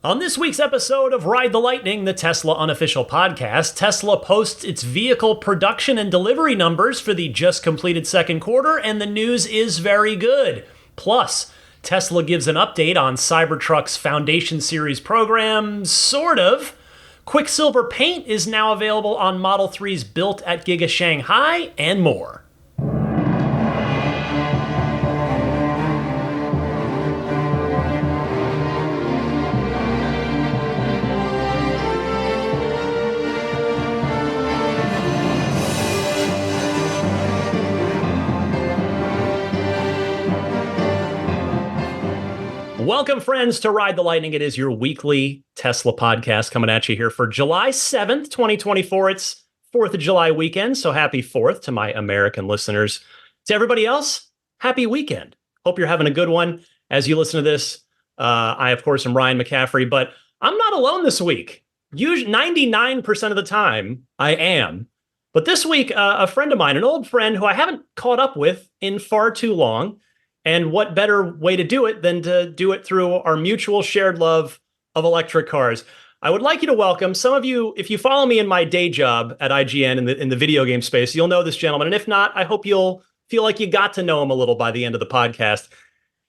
On this week's episode of Ride the Lightning, the Tesla unofficial podcast, Tesla posts its vehicle production and delivery numbers for the just completed second quarter, and the news is very good. Plus, Tesla gives an update on Cybertruck's Foundation Series program, sort of. Quicksilver paint is now available on Model 3s built at Giga Shanghai, and more. Welcome, friends, to Ride the Lightning. It is your weekly Tesla podcast coming at you here for July 7th, 2024. It's 4th of July weekend, so happy 4th to my American listeners. To everybody else, happy weekend. Hope you're having a good one as you listen to this. I, of course, am Ryan McCaffrey, but I'm not alone this week. Usually, 99% of the time, I am. But this week, a friend of mine, an old friend who I haven't caught up with in far too long. And what better way to do it than to do it through our mutual shared love of electric cars? I would like you to welcome some of you. If you follow me in my day job at IGN in the video game space, you'll know this gentleman. And if not, I hope you'll feel like you got to know him a little by the end of the podcast.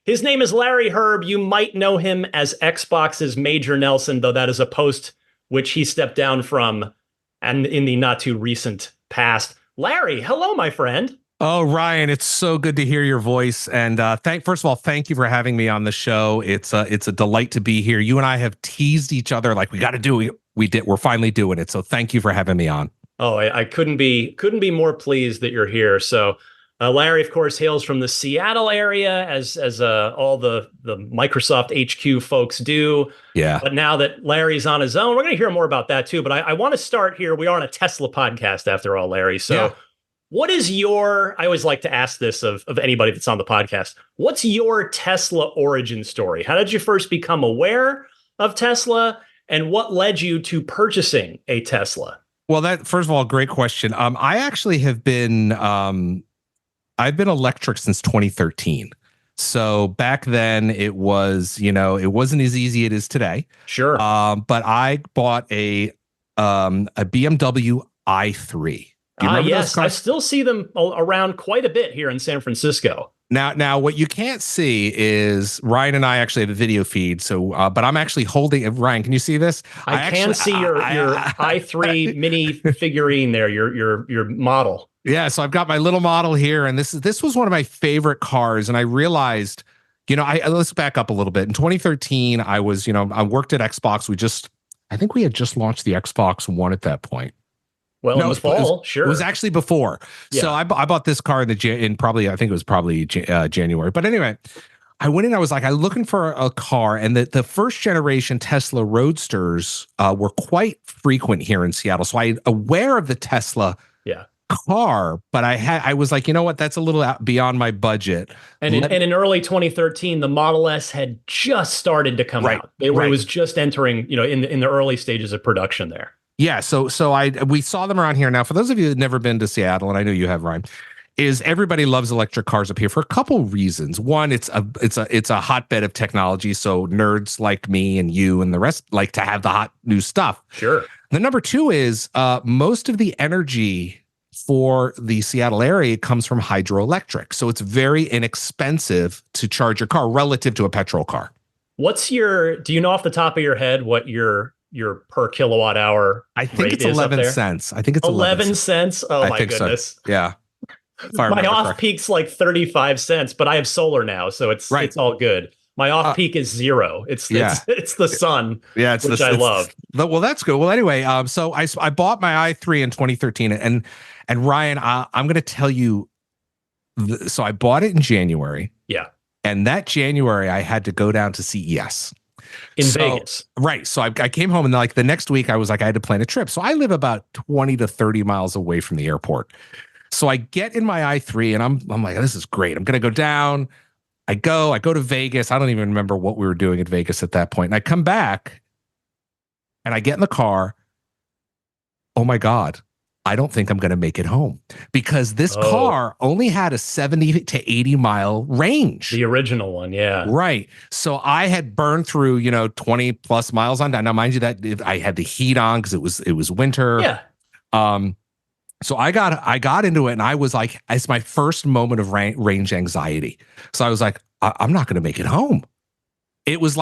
His name is Larry Hryb. You might know him as Xbox's Major Nelson, though that is a post which he stepped down from and in the not too recent past. Larry, hello, my friend. Oh, Ryan, it's so good to hear your voice. And first of all, thank you for having me on the show. It's a delight to be here. You and I have teased each other like we got to do it. We're finally doing it. So thank you for having me on. Oh, I couldn't be more pleased that you're here. So Larry, of course, hails from the Seattle area, as all the Microsoft HQ folks do. Yeah. But now that Larry's on his own, we're going to hear more about that too. But I want to start here. We are on a Tesla podcast after all, Larry. So. Yeah. What is I always like to ask this of anybody that's on the podcast, what's your Tesla origin story? How did you first become aware of Tesla, and what led you to purchasing a Tesla? Well, first of all, great question. I actually have been, I've been electric since 2013. So back then it was, it wasn't as easy as it is today. Sure. But I bought a BMW i3. Yes, I still see them around quite a bit here in San Francisco. Now, what you can't see is Ryan and I actually have a video feed. So, but I'm actually holding. Ryan, can you see this? I can see your i3 mini figurine there. Your model. Yeah, so I've got my little model here, and this was one of my favorite cars. And I realized, let's back up a little bit. In 2013, I was, I worked at Xbox. I think we had just launched the Xbox One at that point. Well, no, in the fall, sure. It was actually before. Yeah. So I bought this car in probably January. But anyway, I went in, I was looking for a car, and the first generation Tesla Roadsters were quite frequent here in Seattle. So I'm aware of the Tesla car, but I was like, you know what, that's a little out beyond my budget. And in early 2013, the Model S had just started to come out. It was just entering, in the early stages of production there. Yeah, so we saw them around here. Now, for those of you who've never been to Seattle, and I know you have, Ryan, is everybody loves electric cars up here for a couple reasons. One, it's a hotbed of technology, so nerds like me and you and the rest like to have the hot new stuff. Sure. The number two is most of the energy for the Seattle area comes from hydroelectric, so it's very inexpensive to charge your car relative to a petrol car. Do you know off the top of your head what your per kilowatt hour? I think it's 11 cents. I think it's 11 cents. Oh, my goodness. So. Yeah. My off peak's like 35 cents, but I have solar now, so it's all good. My off peak is zero. It's the sun. Yeah, which I love. Well, that's good. Well, anyway, so I bought my i3 in 2013, and Ryan, I'm going to tell you. So I bought it in January. Yeah. And that January, I had to go down to CES. In Vegas. Right. So I came home, and the next week I had to plan a trip. So I live about 20 to 30 miles away from the airport. So I get in my i3, and I'm like, this is great. I'm going to go down. I go to Vegas. I don't even remember what we were doing in Vegas at that point. And I come back and I get in the car. Oh my God. I don't think I'm going to make it home because this Oh, car only had a 70 to 80 mile range. the original one, yeah. Right. So I had burned through, 20 plus miles on that. Now, mind you, that I had the heat on because it was winter. Yeah. So I got into it and I was like, it's my first moment of range anxiety. So I was like, I'm not going to make it home. It was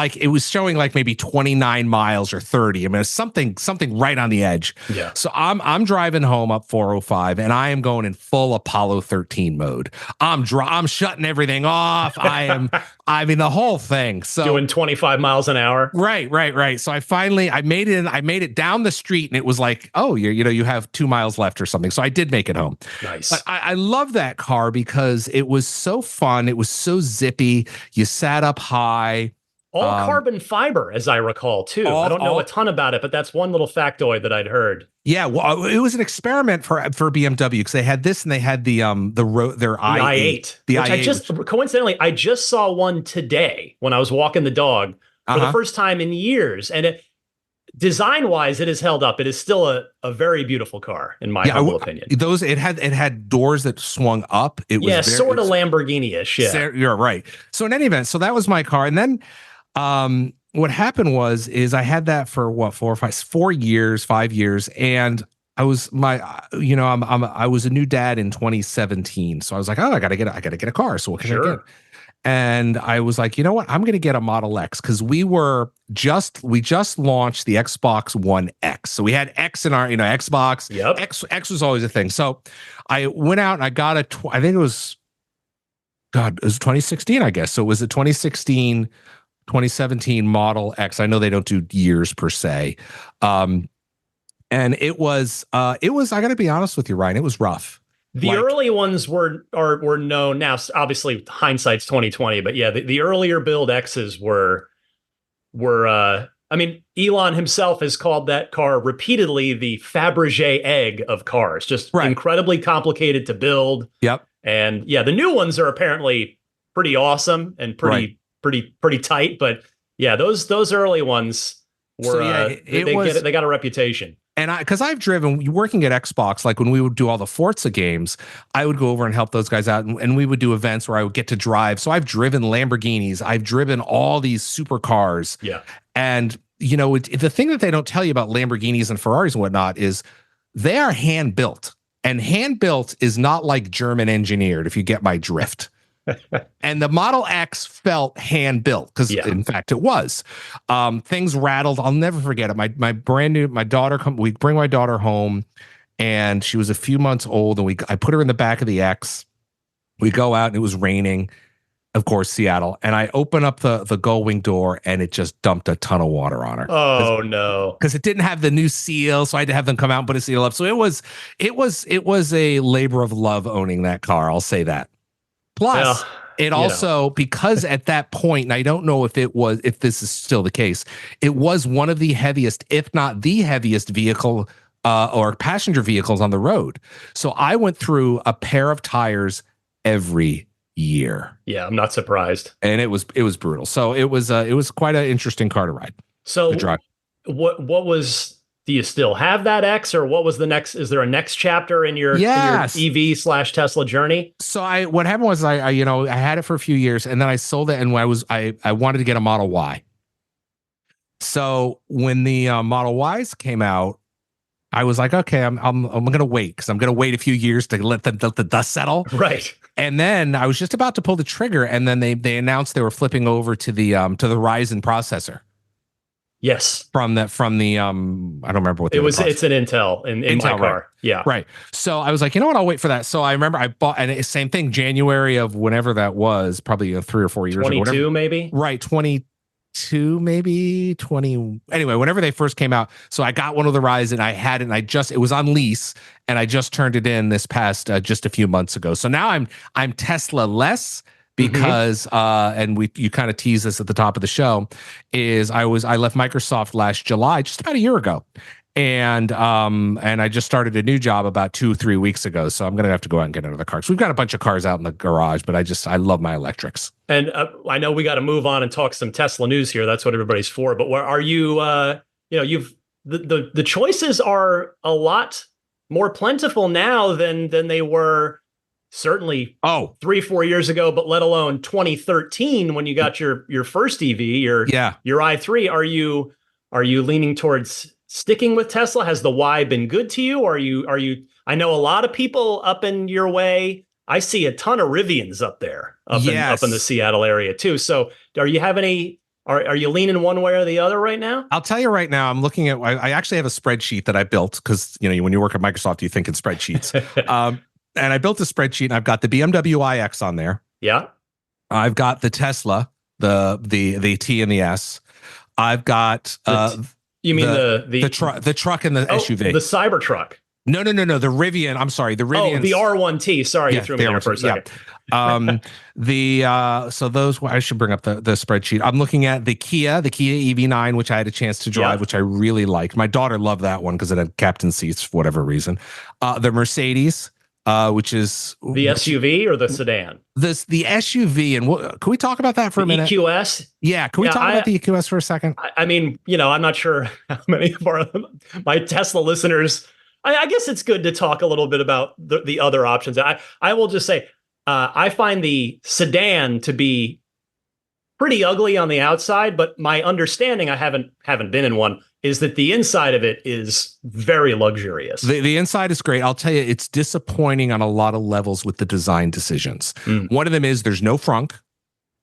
showing like maybe 29 miles or 30. I mean, it's something right on the edge. Yeah. So I'm driving home up 405 and I am going in full Apollo 13 mode. I'm shutting everything off. I mean, the whole thing. So doing 25 miles an hour. Right. So I made it down the street and it was like, oh, you have 2 miles left or something. So I did make it home. Nice. But I love that car because it was so fun. It was so zippy. You sat up high. All carbon fiber, as I recall, too. I don't know a ton about it, but that's one little factoid that I'd heard. Yeah, well, it was an experiment for BMW because they had this and they had their i8. The i8. Coincidentally, I just saw one today when I was walking the dog for the first time in years, and design-wise, it has held up. It is still a very beautiful car, in my humble opinion. It had doors that swung up. It was sort of Lamborghini-ish. Yeah, you're right. So in any event, so that was my car, and then. What happened is I had that for 4 years, 5 years. And I was I was a new dad in 2017. So I was like, oh, I gotta get a car. So what can I get? And I was like, you know what? I'm going to get a Model X because we just launched the Xbox One X. So we had X in our, Xbox. Yep. X was always a thing. So I went out and I got I think it was 2016, I guess. So it was a 2017 Model X. I know they don't do years per se. And it was, I got to be honest with you, Ryan, it was rough. The early ones were known. Now, obviously hindsight's 2020, but yeah, the earlier build X's were I mean, Elon himself has called that car repeatedly the Fabergé egg of cars, just incredibly complicated to build. Yep. And yeah, the new ones are apparently pretty awesome and pretty tight, but yeah, those early ones were they got a reputation. And because I've driven working at Xbox, like when we would do all the Forza games, I would go over and help those guys out, and we would do events where I would get to drive. So I've driven Lamborghinis, I've driven all these supercars. Yeah, and the thing that they don't tell you about Lamborghinis and Ferraris and whatnot is they are hand built, and hand built is not like German engineered. If you get my drift. And the Model X felt hand built because, in fact, it was. Things rattled. I'll never forget it. My daughter we bring my daughter home, and she was a few months old, and I put her in the back of the X. We go out, and it was raining, of course, Seattle, and I open up the gull wing door, and it just dumped a ton of water on her. Oh no! Because it didn't have the new seal, so I had to have them come out and put a seal up. So it was a labor of love owning that car. I'll say that. Plus, it also, because at that point, and I don't know if this is still the case, it was one of the heaviest, if not the heaviest vehicle or passenger vehicles on the road. So I went through a pair of tires every year. Yeah, I'm not surprised. And it was brutal. So it was quite an interesting car to ride. So to drive. What was? Do you still have that X, or what was the next? Is there a next chapter in your EV/Tesla journey? So what happened was I had it for a few years, and then I sold it, and I wanted to get a Model Y. So when the Model Ys came out, I was like, okay, I'm gonna wait because I'm gonna wait a few years to let the dust settle. Right. And then I was just about to pull the trigger, and then they announced they were flipping over to the Ryzen processor. Yes. From the I don't remember what it was. It's an Intel in Intel, my car. Right. Yeah. Right. So I was like, you know what? I'll wait for that. So I remember I bought, and same thing, January of whenever that was, probably 3 or 4 years. 22 maybe. Right. 22 maybe 20. Anyway, whenever they first came out. So I got one of the Ryzen. I had it, and it was on lease, and I just turned it in this past just a few months ago. So now I'm Tesla less. Because and you kind of tease this at the top of the show, is I left Microsoft last July, just about a year ago, and I just started a new job about 2-3 weeks ago. So I'm gonna have to go out and get another car. So we've got a bunch of cars out in the garage, but I love my electrics. And I know we got to move on and talk some Tesla news here. That's what everybody's for. But where are you? The choices are a lot more plentiful now than they were certainly 3-4 years ago, but let alone 2013 when you got your first EV, your i3. Are you leaning towards sticking with Tesla? Has the Y been good to you? Are you I know a lot of people up in your way. I see a ton of Rivians up there, up in the Seattle area too. So are you have any, are you leaning one way or the other right now? I'll tell you right now, I'm looking at, I actually have a spreadsheet that I built because, you know, when you work at Microsoft, you think in spreadsheets. And I built a spreadsheet and I've got the BMW iX on there. Yeah. I've got the Tesla, the T and the S. I've got, you mean the truck and the SUV. The Cybertruck. No. The Rivian. I'm sorry. The Rivian. Oh, the R1T. Sorry, you threw me there for a second. Yeah. So those, I should bring up the spreadsheet. I'm looking at the Kia EV9, which I had a chance to drive, which I really liked. My daughter loved that one because it had captain seats for whatever reason. The Mercedes, which is the SUV or the sedan. The SUV, and can we talk about that for a minute? EQS. Yeah, can we talk about the EQS for a second? I mean, you know, I'm not sure how many of my Tesla listeners. I guess it's good to talk a little bit about the other options. I will just say, I find the sedan to be pretty ugly on the outside, but my understanding, I haven't been in one, is that the inside of it is very luxurious. The inside is great. I'll tell you, it's disappointing on a lot of levels with the design decisions. One of them is there's no frunk.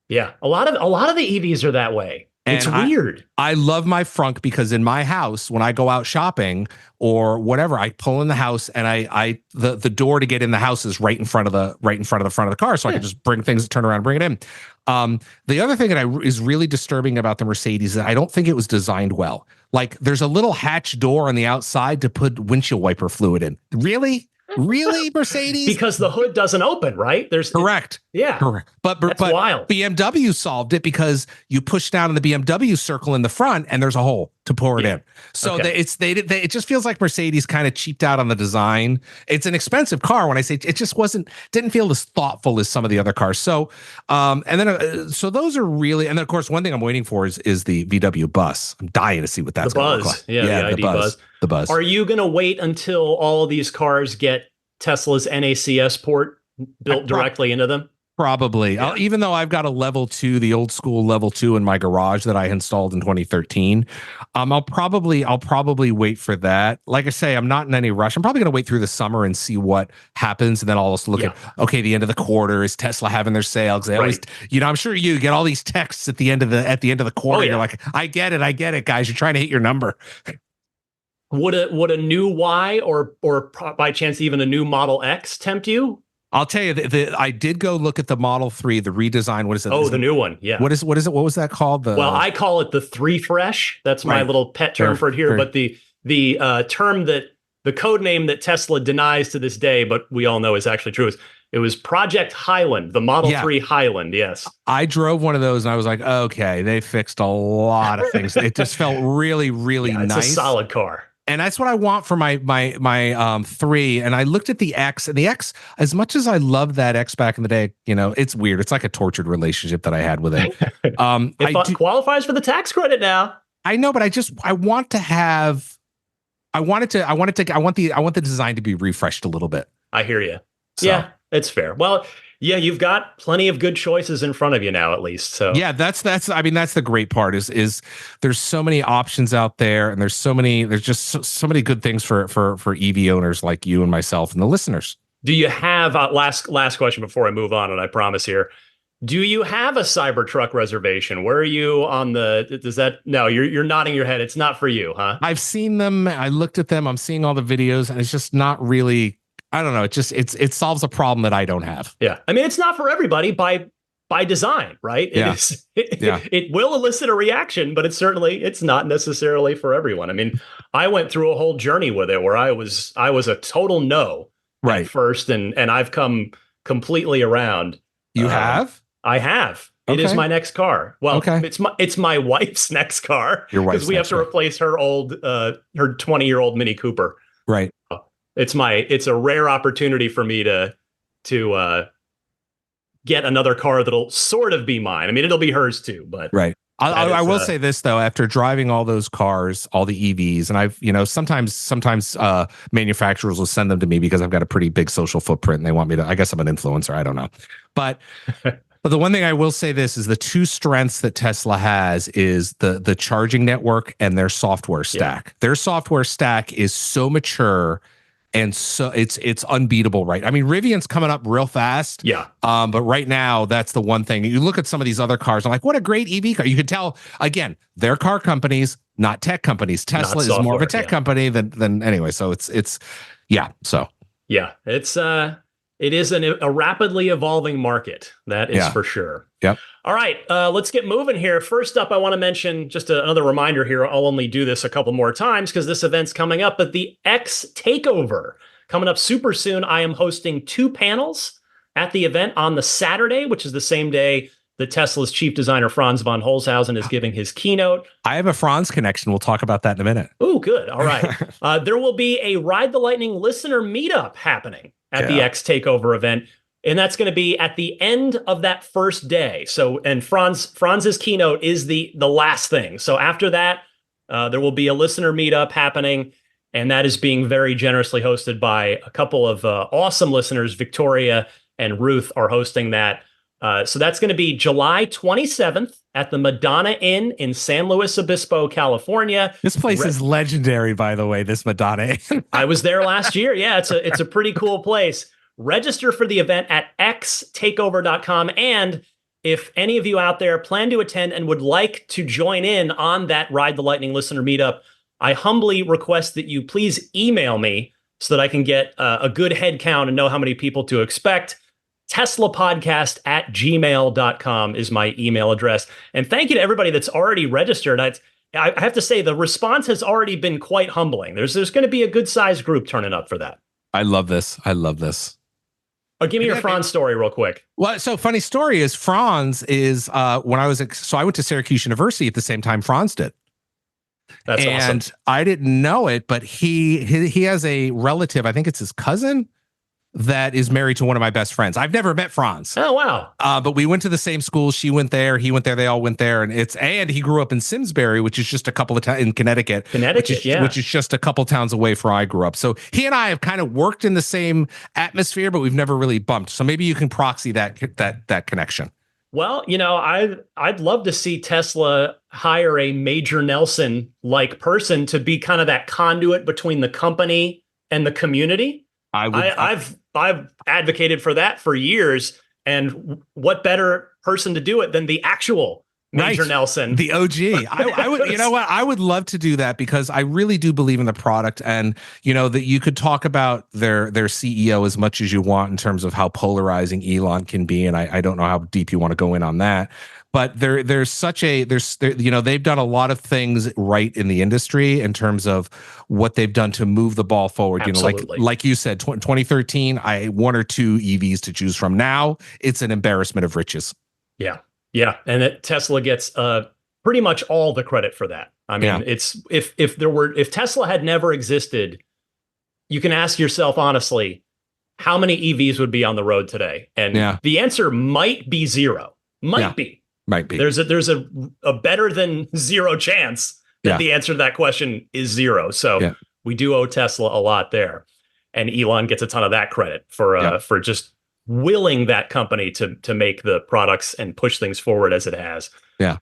Yeah, a lot of the EVs are that way. And it's weird. I love my frunk because in my house, when I go out shopping or whatever, I pull in the house and the door to get in the house is right in front of the front of the car, so I can just bring things, turn around, and bring it in. The other thing that is really disturbing about the Mercedes is that I don't think it was designed well. Like there's a little hatch door on the outside to put windshield wiper fluid in. Really, Mercedes? Because the hood doesn't open, right? Correct. Correct. But wild. BMW solved it because you push down in the BMW circle in the front and there's a hole to pour it in. So it just feels like Mercedes kind of cheaped out on the design. It's an expensive car. When I say it just didn't feel as thoughtful as some of the other cars. So so those are really, and then of course one thing I'm waiting for is the VW bus. I'm dying to see what that's going to look like. Yeah, the buzz. The buzz. Are you going to wait until all of these cars get Tesla's NACS port built directly into them? Probably. Yeah. Even though I've got a level 2, the old school level 2 in my garage that I installed in 2013, I'll probably wait for that. Like I say, I'm not in any rush. I'm probably going to wait through the summer and see what happens, and then I'll also look at the end of the quarter, is Tesla having their sale? Because they always, I'm sure you get all these texts at the end of the quarter. You're like, I get it, guys. You're trying to hit your number. Would a new Y or by chance even a new Model X tempt you? I'll tell you, I did go look at the Model 3, the redesign. What is it? Oh, the new one. Yeah. What is it? What was that called? Well, I call it the 3 Fresh. That's my little pet term for it here. But the term the code name that Tesla denies to this day, but we all know is actually true, it was Project Highland, the Model 3 Highland. Yes. I drove one of those and I was like, okay, they fixed a lot of things. It just felt really, really nice. It's a solid car. And that's what I want for my 3. And I looked at the X, and the X, as much as I loved that X back in the day, it's weird. It's like a tortured relationship that I had with it. It qualifies for the tax credit now. I know, but I want the design to be refreshed a little bit. I hear you. So. Yeah, it's fair. Well, yeah, you've got plenty of good choices in front of you now, at least. So yeah, that's the great part is there's so many options out there, and there's just so many good things for EV owners like you and myself and the listeners. Do you have last question before I move on, and I promise here, do you have a Cybertruck reservation? Where are you on no, you're nodding your head. It's not for you, huh? I've seen them. I looked at them. I'm seeing all the videos, and it's just not really, I don't know. It solves a problem that I don't have. Yeah. I mean, it's not for everybody by design, right? It will elicit a reaction, but it's not necessarily for everyone. I mean, I went through a whole journey with it where I was a total no at first, and I've come completely around. You have? I have. Okay. It is my next car. Well, it's my wife's next car. Your wife's, because we have to replace her old her 20-year-old Mini Cooper. Right. It's a rare opportunity for me to get another car that'll sort of be mine. I mean, it'll be hers too, but I will say this though, after driving all those cars, all the EVs, and I've, sometimes manufacturers will send them to me because I've got a pretty big social footprint and they want me to, I guess I'm an influencer. I don't know. But the one thing I will say this is the two strengths that Tesla has is the charging network and their software stack. Yeah. Their software stack is so mature and so it's unbeatable, right? I mean, Rivian's coming up real fast. Yeah. But right now, that's the one thing. You look at some of these other cars, I'm like, what a great EV car. You can tell, again, they're car companies, not tech companies. Tesla is more of a tech company than anyway. So it's yeah. So yeah, it is a rapidly evolving market. That is for sure. Yep. All right, let's get moving here. First up, I want to mention just another reminder here. I'll only do this a couple more times because this event's coming up, but the X Takeover coming up super soon. I am hosting 2 panels at the event on the Saturday, which is the same day that Tesla's chief designer Franz von Holzhausen is giving his keynote. I have a Franz connection. We'll talk about that in a minute. Oh, good. All right. There will be a Ride the Lightning listener meetup happening at the X Takeover event. And that's going to be at the end of that first day. So, and Franz's keynote is the last thing. So after that, there will be a listener meetup happening, and that is being very generously hosted by a couple of awesome listeners. Victoria and Ruth are hosting that. So that's going to be July 27th at the Madonna Inn in San Luis Obispo, California. This place is legendary, by the way, this Madonna Inn. I was there last year. Yeah, it's a pretty cool place. Register for the event at xtakeover.com. And if any of you out there plan to attend and would like to join in on that Ride the Lightning listener meetup, I humbly request that you please email me so that I can get a good head count and know how many people to expect. TeslaPodcast@gmail.com is my email address. And thank you to everybody that's already registered. I have to say the response has already been quite humbling. There's going to be a good sized group turning up for that. I love this. Give me your Franz story real quick. Well, so funny story is Franz is when I went to Syracuse University at the same time Franz did. That's awesome. And I didn't know it, but he has a relative, I think it's his cousin, that is married to one of my best friends. I've never met Franz. Oh, wow. But we went to the same school. She went there. He went there. They all went there. And he grew up in Simsbury, which is just a couple of towns in Connecticut. Which is just a couple towns away from where I grew up. So he and I have kind of worked in the same atmosphere, but we've never really bumped. So maybe you can proxy that connection. Well, I'd love to see Tesla hire a Major Nelson-like person to be kind of that conduit between the company and the community. I've advocated for that for years, and what better person to do it than the actual Major Nelson, the OG. I would, you know what? I would love to do that because I really do believe in the product, and that you could talk about their CEO as much as you want in terms of how polarizing Elon can be, and I don't know how deep you want to go in on that. But they've done a lot of things right in the industry in terms of what they've done to move the ball forward. Absolutely. Like you said, 2013, one or two EVs to choose from. Now it's an embarrassment of riches. Yeah, and Tesla gets pretty much all the credit for that. I mean, it's if Tesla had never existed, you can ask yourself honestly, how many EVs would be on the road today? And the answer might be zero. Might be. There's a better than zero chance that the answer to that question is zero. So we do owe Tesla a lot there, and Elon gets a ton of that credit for just willing that company to make the products and push things forward as it has. Yeah.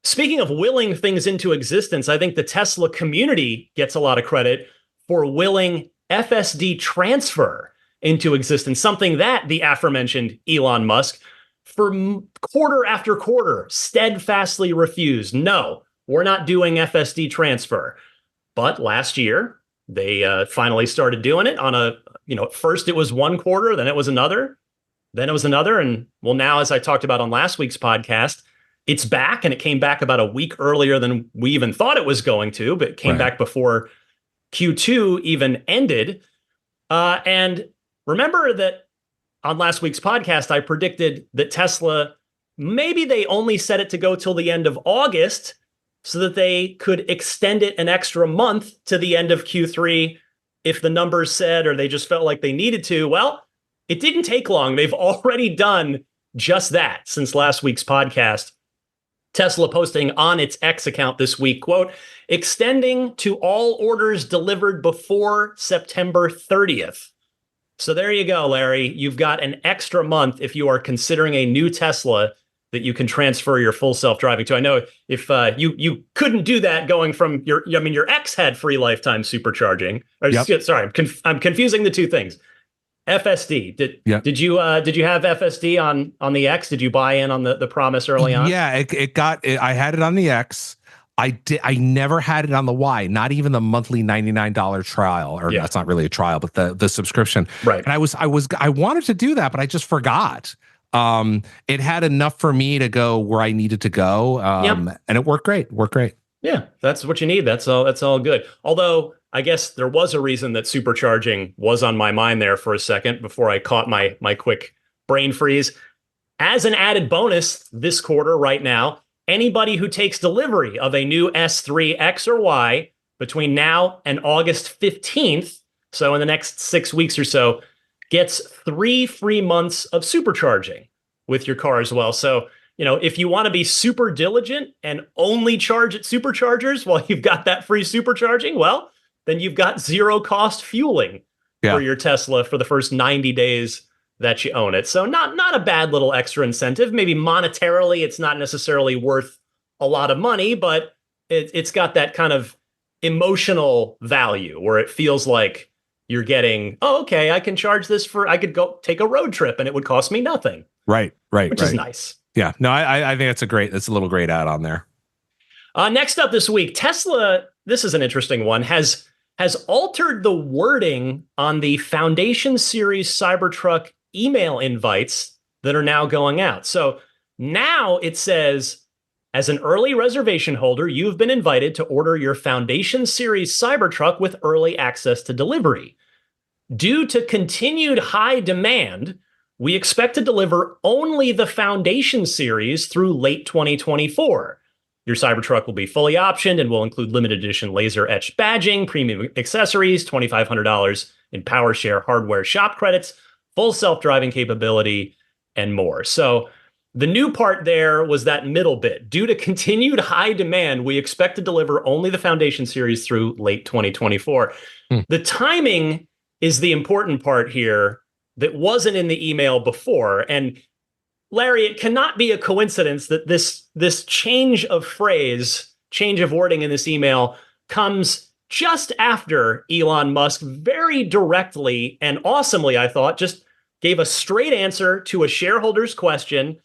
Speaking of willing things into existence, I think the Tesla community gets a lot of credit for willing FSD transfer into existence, something that the aforementioned Elon Musk for quarter after quarter steadfastly refused. No, we're not doing FSD transfer. But last year, they finally started doing it on first it was one quarter, then it was another, and well, now, as I talked about on last week's podcast, it's back, and it came back about a week earlier than we even thought it was going to, but it came back before Q2 even ended. And remember that on last week's podcast, I predicted that Tesla, maybe they only set it to go till the end of August so that they could extend it an extra month to the end of Q3 if the numbers said, or they just felt like they needed to. Well, it didn't take long. They've already done just that since last week's podcast. Tesla posting on its X account this week, quote, extending to all orders delivered before September 30th. So there you go, Larry. You've got an extra month if you are considering a new Tesla that you can transfer your full self-driving to. I know if you couldn't do that going from your X had free lifetime supercharging. Sorry, I'm confusing the two things. FSD. Did you have FSD on the X? Did you buy in on the promise early on? Yeah, I had it on the X. I never had it on the Y, not even the monthly $99 trial, or that's not really a trial, but the subscription. Right. And I wanted to do that, but I just forgot. It had enough for me to go where I needed to go. And it worked great. Yeah, that's what you need. That's all good. Although I guess there was a reason that supercharging was on my mind there for a second before I caught my quick brain freeze. As an added bonus this quarter right now, anybody who takes delivery of a new S3 X or Y between now and August 15th, so in the next 6 weeks or so, gets 3 free months of supercharging with your car as well. So, if you want to be super diligent and only charge at superchargers while you've got that free supercharging, well, then you've got zero cost fueling for your Tesla for the first 90 days that you own it. So not a bad little extra incentive. Maybe monetarily, it's not necessarily worth a lot of money, but it's got that kind of emotional value where it feels like you're getting, oh, okay, I can charge this I could go take a road trip and it would cost me nothing. Right. Which is nice. Yeah. No, I think that's a little great add on there. Next up this week, Tesla, this is an interesting one, has altered the wording on the Foundation Series Cybertruck email invites that are now going out. So now it says, as an early reservation holder, you've been invited to order your Foundation Series Cybertruck with early access to delivery. Due to continued high demand, we expect to deliver only the Foundation Series through late 2024. Your Cybertruck will be fully optioned and will include limited edition laser etched badging, premium accessories, $2,500 in PowerShare hardware shop credits, full self-driving capability, and more. So the new part there was that middle bit. Due to continued high demand, we expect to deliver only the Foundation Series through late 2024. The timing is the important part here that wasn't in the email before. And Larry, it cannot be a coincidence that this change of phrase, change of wording in this email comes just after Elon Musk very directly and awesomely, I thought, just gave a straight answer to a shareholder's question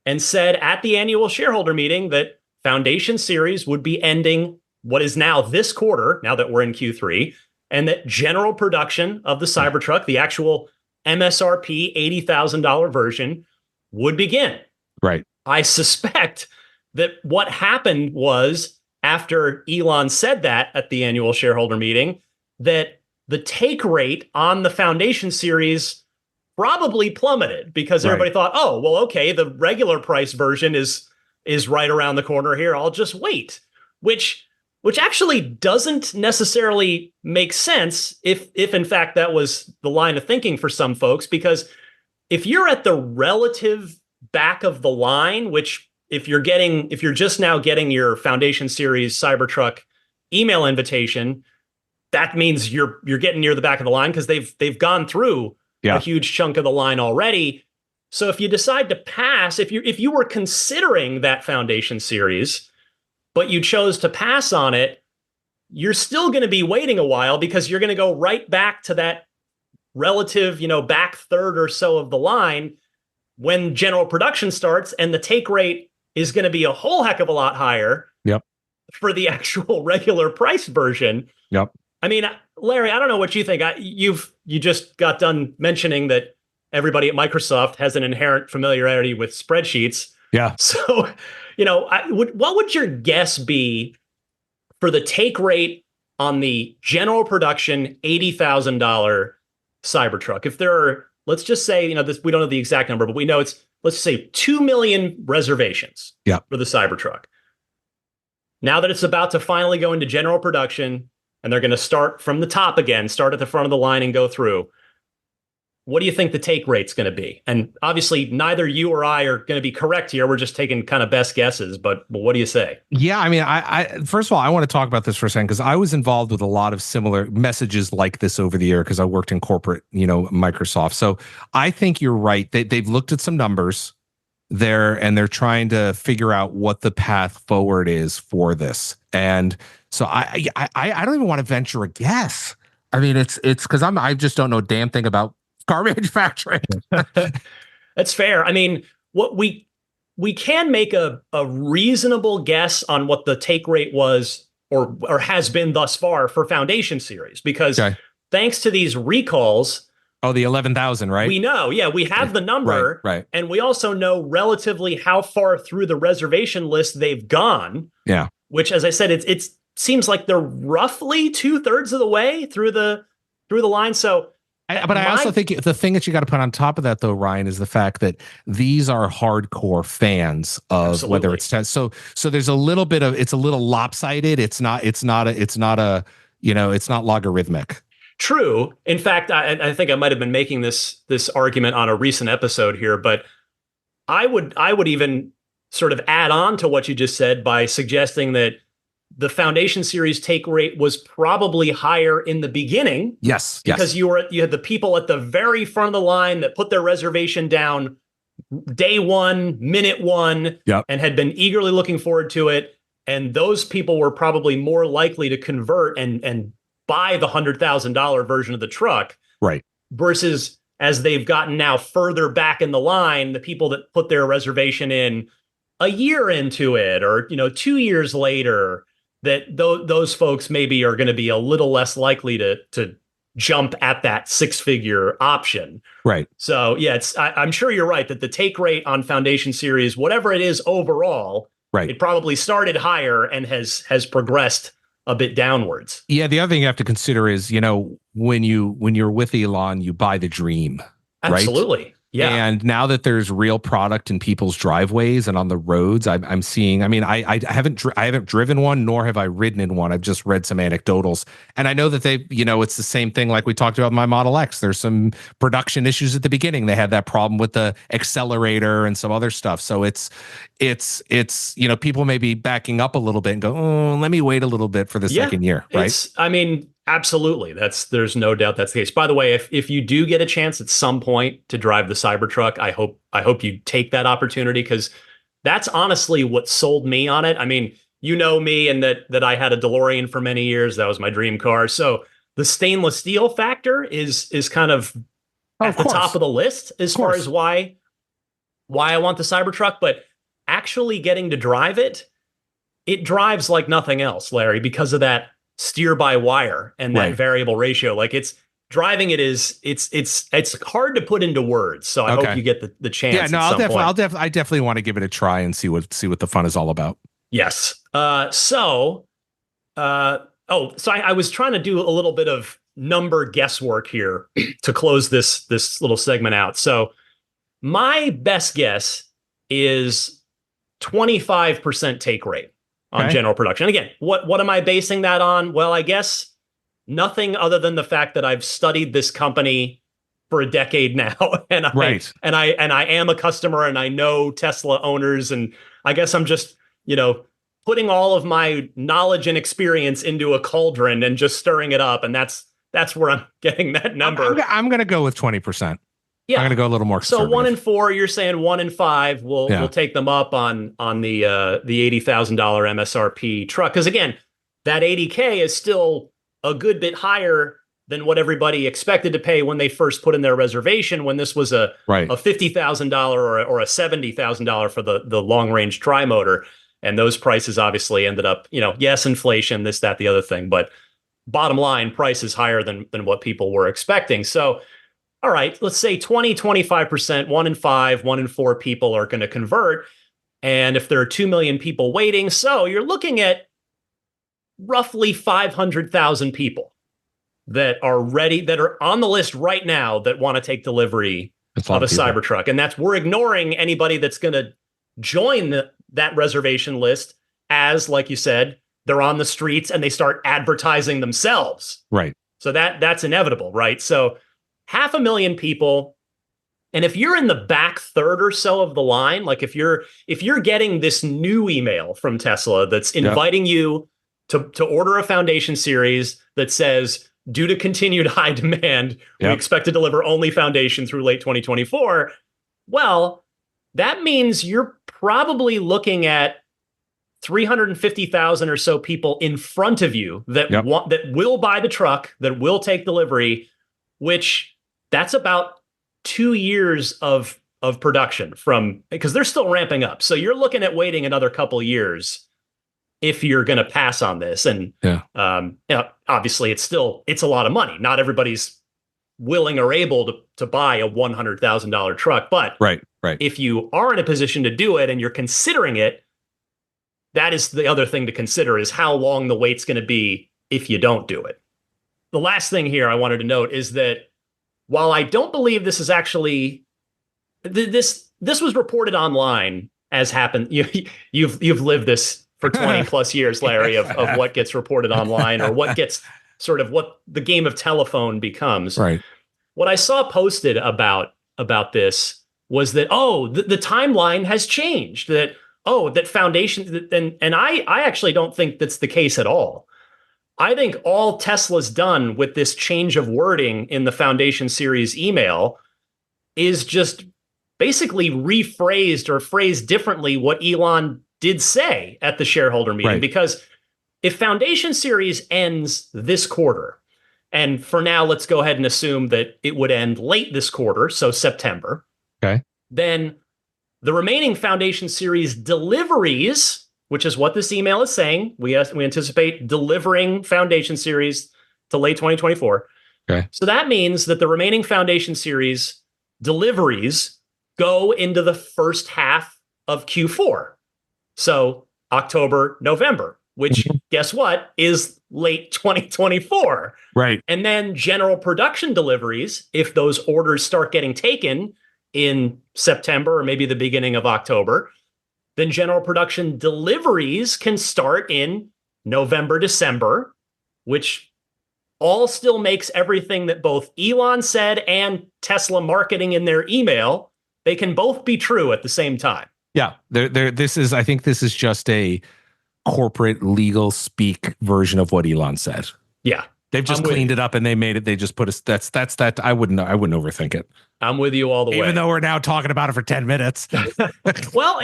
and said at the annual shareholder meeting that Foundation Series would be ending what is now this quarter, now that we're in Q3, and that general production of the Cybertruck, the actual MSRP $80,000 version, would begin. Right. I suspect that what happened was, after Elon said that at the annual shareholder meeting, that the take rate on the Foundation Series probably plummeted because everybody thought, oh, well, okay, the regular price version is right around the corner here. I'll just wait, which actually doesn't necessarily make sense if in fact that was the line of thinking for some folks, because if you're at the relative back of the line, which if you're just now getting your Foundation Series Cybertruck email invitation, that means you're getting near the back of the line because they've gone through a huge chunk of the line already. So if you decide to pass, if you were considering that Foundation Series, but you chose to pass on it, you're still going to be waiting a while because you're going to go right back to that relative, back third or so of the line when general production starts, and the take rate is going to be a whole heck of a lot higher for the actual regular price version. I mean, Larry, I don't know what you think. You just got done mentioning that everybody at Microsoft has an inherent familiarity with spreadsheets. Yeah. So, what would your guess be for the take rate on the general production $80,000 Cybertruck? If there are, let's just say, this, we don't know the exact number, but we know it's, let's just say 2 million reservations for the Cybertruck. Now that it's about to finally go into general production and they're going to start from the top again, start at the front of the line and go through, what do you think the take rate's going to be? And obviously, neither you or I are going to be correct here. We're just taking kind of best guesses. But what do you say? Yeah, I mean, I first of all, I want to talk about this for a second because I was involved with a lot of similar messages like this over the year because I worked in corporate, Microsoft. So I think you're right. They've looked at some numbers there and they're trying to figure out what the path forward is for this. And so I don't even want to venture a guess. I mean, it's because I just don't know a damn thing about car manufacturing. That's fair. I mean, what we can make a reasonable guess on what the take rate was or has been thus far for Foundation Series, because thanks to these recalls. Oh, the 11,000, right? We know. Yeah, we have the number. Right. And we also know relatively how far through the reservation list they've gone. Yeah. Which, as I said, it seems like they're roughly 2/3 of the way through the line. So, I also think the thing that you got to put on top of that, though, Ryan, is the fact that these are hardcore fans of whether it's so there's a little bit of it's a little lopsided. It's not logarithmic. True. In fact, I think I might have been making this argument on a recent episode here, but I would even sort of add on to what you just said by suggesting that the Foundation Series take rate was probably higher in the beginning. Yes. Because you had the people at the very front of the line that put their reservation down day one, minute one, and had been eagerly looking forward to it. And those people were probably more likely to convert and buy the $100,000 version of the truck. Right. Versus as they've gotten now further back in the line, the people that put their reservation in a year into it or 2 years later, that those folks maybe are going to be a little less likely to jump at that six-figure option. Right. So yeah, I'm sure you're right that the take rate on Foundation Series, whatever it is overall, it probably started higher and has progressed a bit downwards. Yeah. The other thing you have to consider is, when you're with Elon, you buy the dream. Absolutely. Right? Yeah. And now that there's real product in people's driveways and on the roads, I'm seeing, I mean, I haven't driven one, nor have I ridden in one. I've just read some anecdotals. And I know that it's the same thing like we talked about in my Model X. There's some production issues at the beginning. They had that problem with the accelerator and some other stuff. So it's people may be backing up a little bit and go, oh, let me wait a little bit for the second year. Right. Absolutely. There's no doubt that's the case. By the way, if you do get a chance at some point to drive the Cybertruck, I hope you take that opportunity, because that's honestly what sold me on it. I mean, me and that I had a DeLorean for many years. That was my dream car. So the stainless steel factor is kind of at the top of the list as far as why I want the Cybertruck. But actually getting to drive it drives like nothing else, Larry, because of that steer by wire and that variable ratio. Like it's hard to put into words. So I hope you get the chance. Yeah, no, I definitely want to give it a try and see what the fun is all about. Yes. So I was trying to do a little bit of number guesswork here to close this little segment out. So my best guess is 25% take rate on general production. And again, what am I basing that on? Well, I guess nothing other than the fact that I've studied this company for a decade now, and I am a customer, and I know Tesla owners, and I guess I'm just putting all of my knowledge and experience into a cauldron and just stirring it up, and that's where I'm getting that number. I'm going to go with 20%. Yeah, I'm going to go a little more conservative. So 1 in 4, you're saying 1 in 5. We'll take them up on the $80,000 MSRP truck, because again, that $80K is still a good bit higher than what everybody expected to pay when they first put in their reservation, when this was a $50,000 or a $70,000 for the long range tri-motor. And those prices obviously ended up, yes, inflation, this, that, the other thing, but bottom line, price is higher than what people were expecting. So, all right, let's say 25%, 1 in 5, 1 in 4 people are going to convert. And if there are 2 million people waiting, so you're looking at roughly 500,000 people that are ready, that are on the list right now that want to take delivery of a Cybertruck. And we're ignoring anybody that's going to join that reservation list as, like you said, they're on the streets and they start advertising themselves. Right. So that's inevitable, right? So 500,000 people. And if you're in the back third or so of the line, like if you're getting this new email from Tesla that's inviting you to order a Foundation series that says, due to continued high demand, we expect to deliver only Foundation through late 2024. Well, that means you're probably looking at 350,000 or so people in front of you that that will buy the truck, that will take delivery, which that's about 2 years of production because they're still ramping up. So you're looking at waiting another couple years if you're going to pass on this. And obviously it's a lot of money. Not everybody's willing or able to buy a $100,000 truck, but if you are in a position to do it and you're considering it, that is the other thing to consider, is how long the wait's going to be if you don't do it. The last thing here I wanted to note is that while I don't believe this is actually this was reported online as happened. You've lived this for 20 plus years, Larry, of what gets reported online or what gets sort of what the game of telephone becomes. Right. What I saw posted about this was that, the timeline has changed, that Foundation, and I actually don't think that's the case at all. I think all Tesla's done with this change of wording in the Foundation series email is just basically rephrased or phrased differently what Elon did say at the shareholder meeting. Right. Because if Foundation series ends this quarter, and for now, let's go ahead and assume that it would end late this quarter, so September. Okay. Then the remaining Foundation series deliveries, which is what this email is saying, we anticipate delivering Foundation series to late 2024. Okay. So that means that the remaining Foundation series deliveries go into the first half of Q4. So October, November, which guess what, is late 2024. Right. And then general production deliveries, if those orders start getting taken in September or maybe the beginning of October, then general production deliveries can start in November, December, which all still makes everything that both Elon said and Tesla marketing in their email, they can both be true at the same time. Yeah, I think this is just a corporate legal speak version of what Elon said. Yeah. They've just cleaned it up and they made it. They just put us. That's that. I wouldn't overthink it. I'm with you all the way. Even though we're now talking about it for 10 minutes. Well,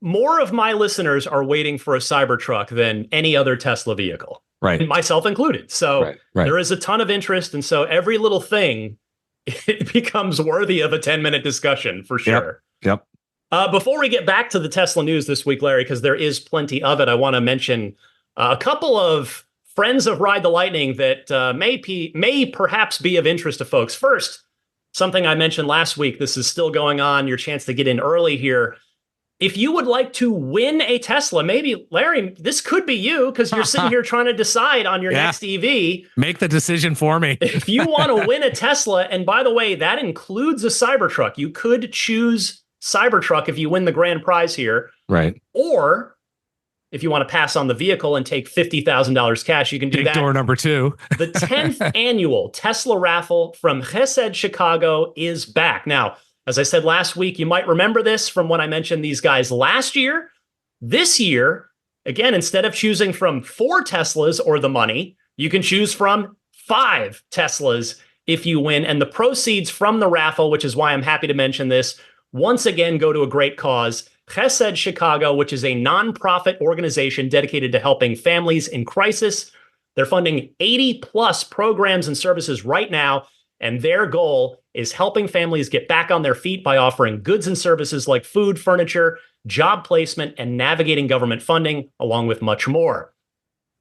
more of my listeners are waiting for a Cybertruck than any other Tesla vehicle. Right. Myself included. So there is a ton of interest. And so every little thing, it becomes worthy of a 10-minute discussion for sure. Yep. Before we get back to the Tesla news this week, Larry, because there is plenty of it, I want to mention a couple of friends of Ride the Lightning that may perhaps be of interest to folks. First, something I mentioned last week, this is still going on, your chance to get in early here. If you would like to win a Tesla, maybe, Larry, this could be you because you're sitting here trying to decide on your next EV. Make the decision for me. If you want to win a Tesla, and by the way, that includes a Cybertruck. You could choose Cybertruck if you win the grand prize here. Right. Or if you want to pass on the vehicle and take $50,000 cash, you can do that. Door number 2. The 10th annual Tesla raffle from Hryb Chicago is back. Now, as I said last week, you might remember this from when I mentioned these guys last year. This year, again, instead of choosing from 4 Teslas or the money, you can choose from 5 Teslas if you win. And the proceeds from the raffle, which is why I'm happy to mention this, once again go to a great cause. Hryb Chicago, which is a nonprofit organization dedicated to helping families in crisis. They're funding 80 plus programs and services right now. And their goal is helping families get back on their feet by offering goods and services like food, furniture, job placement, and navigating government funding, along with much more.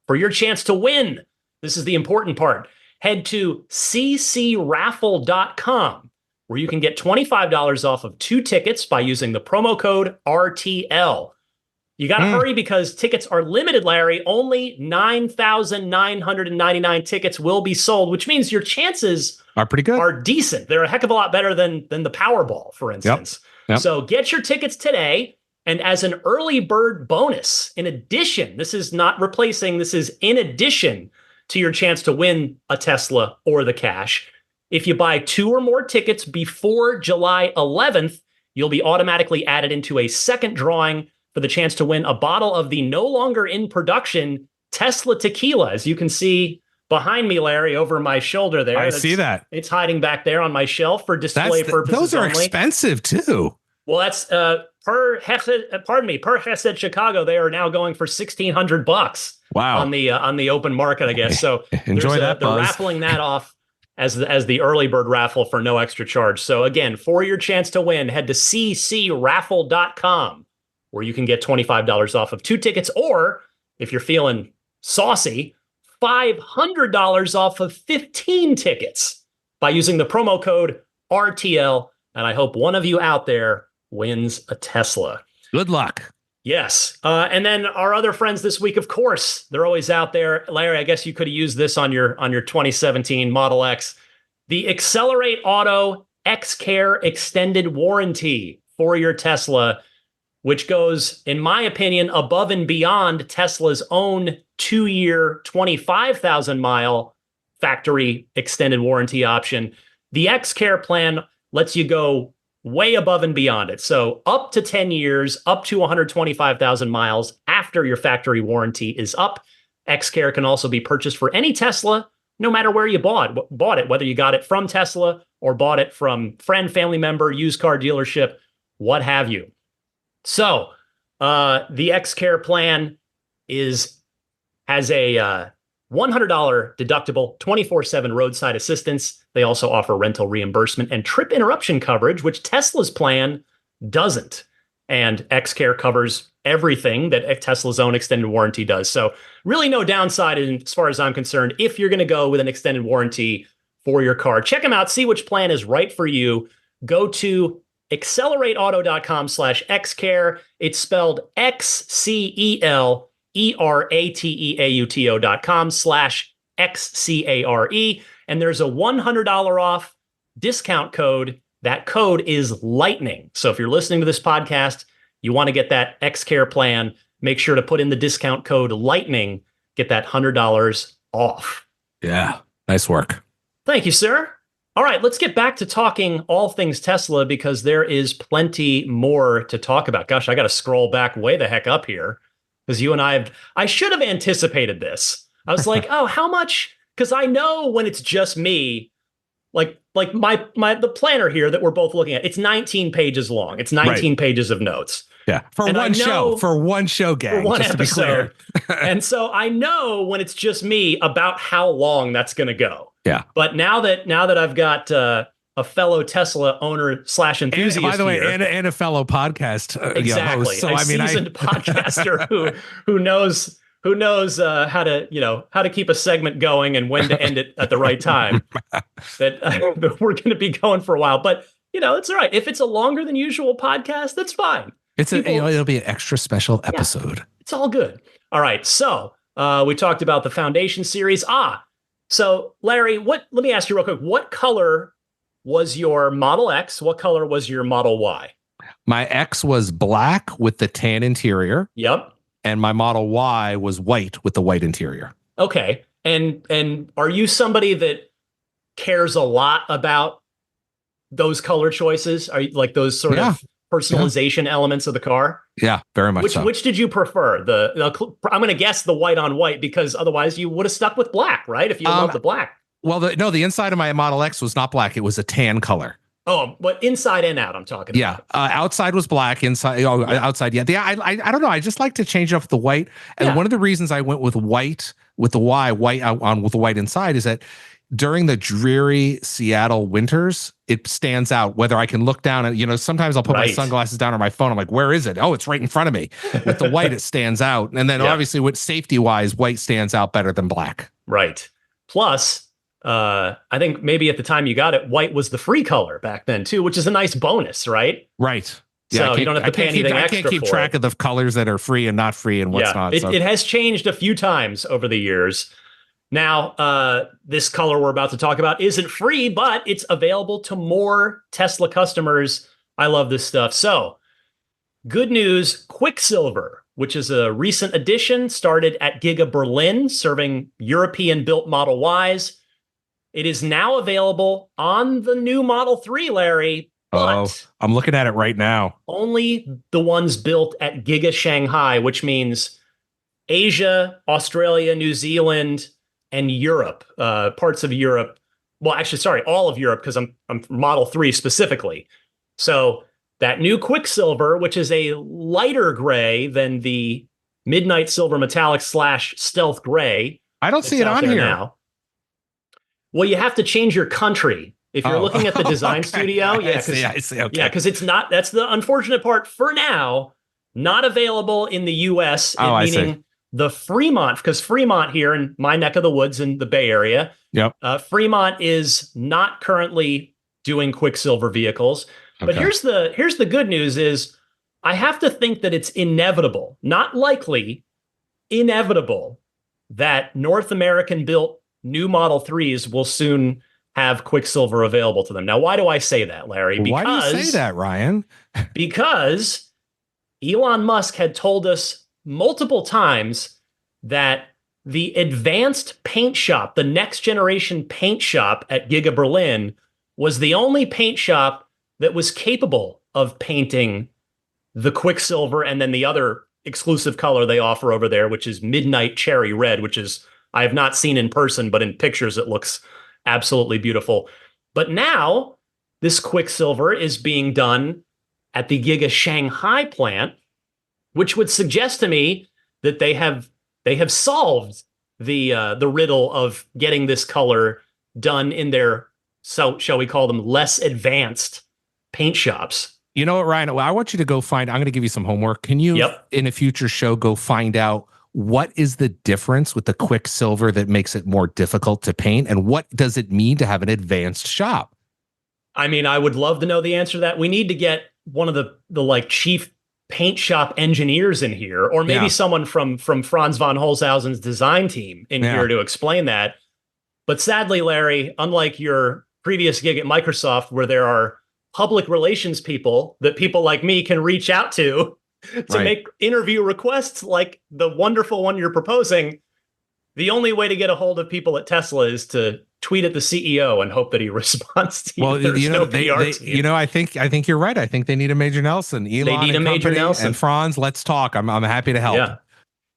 For your chance to win, this is the important part. Head to ccraffle.com, where you can get $25 off of 2 tickets by using the promo code RTL. You got to hurry because tickets are limited, Larry. Only 9,999 tickets will be sold, which means your chances are pretty good. Are decent. They're a heck of a lot better than the Powerball, for instance. Yep. So get your tickets today. And as an early bird bonus, in addition, this is not replacing, this is in addition to your chance to win a Tesla or the cash. If you buy 2 or more tickets before July 11th, you'll be automatically added into a second drawing for the chance to win a bottle of the no longer in production Tesla tequila. As you can see behind me, Larry, over my shoulder there. I see that. It's hiding back there on my shelf for display purposes. Those are only. Expensive too. Well, that's per Hesed Chicago, they are now going for $1,600. Wow. On the open market, I guess. So enjoy that. They're raffling that off as the early bird raffle for no extra charge. So again, for your chance to win, head to ccraffle.com where you can get $25 off of 2 tickets, or if you're feeling saucy, $500 off of 15 tickets by using the promo code RTL. And I hope one of you out there wins a Tesla. Good luck. Yes. And then our other friends this week, of course, they're always out there. Larry, I guess you could have used this on your 2017 Model X. The Accelerate Auto X-Care Extended Warranty for your Tesla, which goes, in my opinion, above and beyond Tesla's own 2-year, 25,000-mile factory extended warranty option. The X-Care plan lets you go way above and beyond it. So up to 10 years, up to 125,000 miles after your factory warranty is up. X-Care can also be purchased for any Tesla, no matter where you bought it, whether you got it from Tesla or bought it from friend, family member, used car dealership, what have you. So the X-Care plan has a $100 deductible, 24/7 roadside assistance. They also offer rental reimbursement and trip interruption coverage, which Tesla's plan doesn't. And X-Care covers everything that Tesla's own extended warranty does. So really no downside as far as I'm concerned if you're going to go with an extended warranty for your car. Check them out. See which plan is right for you. Go to accelerateauto.com/Xcare. It's spelled XCELERATEAUTO.com/XCARE. And there's a $100 off discount code. That code is Lightning. So if you're listening to this podcast, you want to get that X-Care plan, make sure to put in the discount code Lightning, get that $100 off. Yeah, nice work. Thank you, sir. All right, let's get back to talking all things Tesla because there is plenty more to talk about. Gosh, I got to scroll back way the heck up here because you and I should have anticipated this. I was like, oh, how much? Because I know when it's just me, like the planner here that we're both looking at, it's 19 pages long. It's 19 pages of notes. Yeah, for one show, gang, for one just episode. To be clear. And so I know when it's just me about how long that's going to go. Yeah. But now that I've got a fellow Tesla owner / enthusiast, and by the way, here, and a fellow podcast exactly, host, so a seasoned podcaster who knows how to keep a segment going and when to end it at the right time. that we're going to be going for a while, but it's all right. If it's a longer than usual podcast, that's fine. It'll be an extra special episode. Yeah, it's all good. All right. So we talked about the Foundation series. So Larry, let me ask you real quick. What color was your Model X? What color was your Model Y? My X was black with the tan interior. Yep. And my Model Y was white with the white interior. Okay. And are you somebody that cares a lot about those color choices? Are you like those sort of personalization elements of the car? Yeah, very much so. Which did you prefer? I'm going to guess the white on white because otherwise you would have stuck with black, right? If you love the black. Well, the inside of my Model X was not black. It was a tan color. Oh, but inside and out, I'm talking about. Outside was black. Inside, outside, yeah. I don't know. I just like to change up the white. And one of the reasons I went with white with the white on with the white inside is that during the dreary Seattle winters, it stands out. Whether I can look down and sometimes I'll put my sunglasses down on my phone. I'm like, where is it? Oh, it's right in front of me. With the white, it stands out. And then obviously, with safety wise, white stands out better than black. Right. Plus, I think maybe at the time you got it, white was the free color back then too, which is a nice bonus, right? Right. So you don't have to pay anything extra. I can't keep track of the colors that are free and not free and what's not. It has changed a few times over the years. Now, this color we're about to talk about isn't free, but it's available to more Tesla customers. I love this stuff. So, good news, Quicksilver which is a recent addition, started at Giga Berlin, serving European-built Model Ys. It is now available on the new Model 3, Larry, but I'm looking at it right now. only the ones built at Giga Shanghai, which means Asia, Australia, New Zealand, and Europe, parts of Europe. Well, actually, sorry, all of Europe, because I'm Model 3 specifically. So that new Quicksilver, which is a lighter gray than the Midnight Silver Metallic / Stealth Gray. I don't see it on here now. Well, you have to change your country. If you're looking at the design studio, I see. Okay. Yeah, because it's not, that's the unfortunate part for now, not available in the US, meaning the Fremont, because Fremont here in my neck of the woods in the Bay Area, Fremont is not currently doing Quicksilver vehicles. But here's the good news is I have to think that it's inevitable, not likely, inevitable that North American built new Model 3s will soon have Quicksilver available to them. Now, why do I say that, Larry? Why do you say that, Ryan? Because Elon Musk had told us multiple times that the advanced paint shop, the next generation paint shop at Giga Berlin, was the only paint shop that was capable of painting the Quicksilver and then the other exclusive color they offer over there, which is Midnight Cherry Red, which is I have not seen in person, but in pictures it looks absolutely beautiful. But now this Quicksilver is being done at the Giga Shanghai plant, which would suggest to me that they have solved the riddle of getting this color done in their, so shall we call them, less advanced paint shops. You know what, Ryan? Well, I want you to go find, I'm going to give you some homework. Can you, in a future show, go find out what is the difference with the Quicksilver that makes it more difficult to paint? And what does it mean to have an advanced shop? I mean, I would love to know the answer to that. We need to get one of the like chief paint shop engineers in here, or maybe someone from Franz von Holzhausen's design team in here to explain that. But sadly, Larry, unlike your previous gig at Microsoft, where there are public relations people that people like me can reach out to make interview requests like the wonderful one you're proposing, the only way to get a hold of people at Tesla is to tweet at the CEO and hope that he responds to you. Well, I think you're right. I think they need a Major Nelson. Elon, they need a Major Nelson. And Franz, let's talk. I'm happy to help.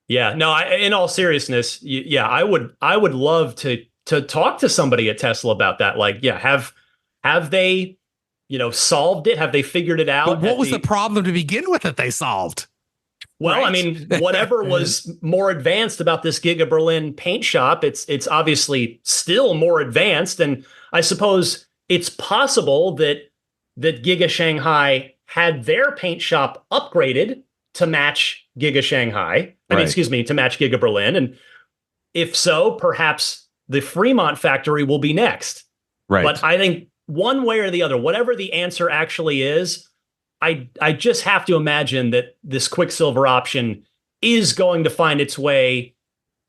Yeah. No, in all seriousness, I would love to talk to somebody at Tesla about that. Like, have they, solved it? Have they figured it out? But what was the problem to begin with that they solved? Well, I mean, whatever was more advanced about this Giga Berlin paint shop, it's obviously still more advanced. And I suppose it's possible that Giga Shanghai had their paint shop upgraded to match Giga Shanghai. To match Giga Berlin. And if so, perhaps the Fremont factory will be next. Right. But I think one way or the other, whatever the answer actually is, I just have to imagine that this Quicksilver option is going to find its way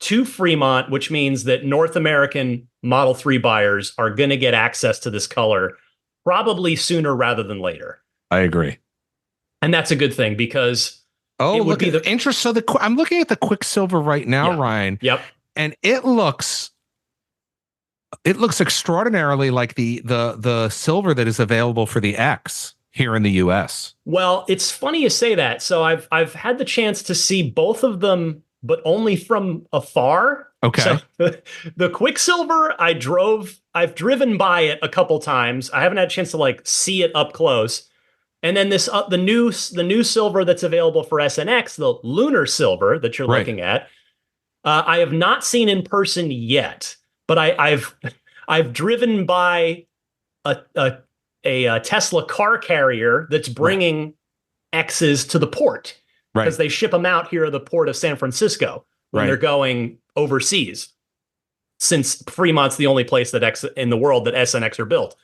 to Fremont, which means that North American Model 3 buyers are going to get access to this color probably sooner rather than later. I agree. And that's a good thing because it would be the interest. So I'm looking at the Quicksilver right now, Ryan. Yep. And it looks extraordinarily like the silver that is available for the X here in the US. Well, it's funny you say that. So I've had the chance to see both of them, but only from afar. Okay. So the Quicksilver, I've driven by it a couple times. I haven't had a chance to see it up close. And then this the new silver that's available for SNX, the lunar silver that you're looking at, I have not seen in person yet. But I've driven by a Tesla car carrier that's bringing X's to the port because they ship them out here at the port of San Francisco when they're going overseas, since Fremont's the only place in the world that S and X are built.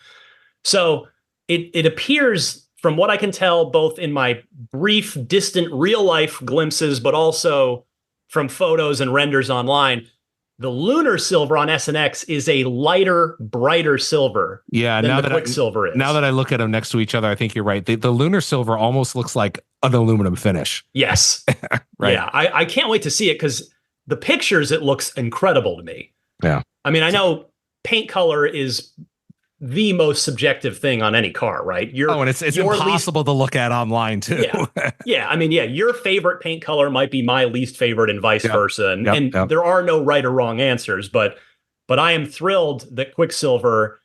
So it appears, from what I can tell, both in my brief, distant real life glimpses, but also from photos and renders online, the lunar silver on SNX is a lighter, brighter silver than the Quicksilver is. Now that I look at them next to each other, I think you're right. The lunar silver almost looks like an aluminum finish. Yes. Right. Yeah. I can't wait to see it because the pictures, it looks incredible to me. Yeah. I mean, I know paint color is the most subjective thing on any car, right? And it's impossible to look at online too. Yeah. I mean, your favorite paint color might be my least favorite and vice versa. And there are no right or wrong answers, but I am thrilled that Quicksilver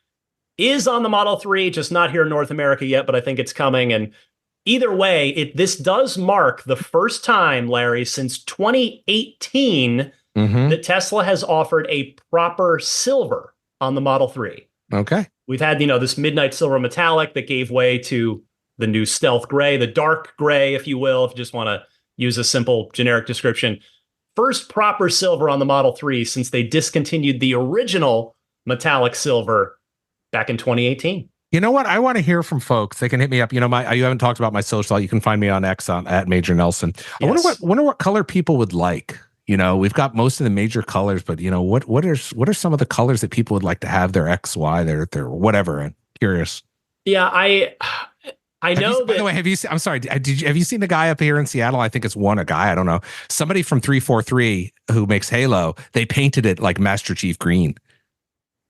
is on the Model 3, just not here in North America yet, but I think it's coming. And either way, this does mark the first time, Larry, since 2018 that Tesla has offered a proper silver on the Model 3. Okay. We've had, this midnight silver metallic that gave way to the new stealth gray, the dark gray, if you will, if you just want to use a simple generic description. First proper silver on the Model 3 since they discontinued the original metallic silver back in 2018. You know what? I want to hear from folks. They can hit me up. You haven't talked about my social. You can find me on X at Major Nelson. I wonder what color people would like. We've got most of the major colors, but what are some of the colors that people would like to have their X, Y, their whatever? I'm curious. Yeah, I know that. By the way, I'm sorry. Have you seen the guy up here in Seattle? I think it's a guy. I don't know. Somebody from 343 who makes Halo. They painted it like Master Chief green.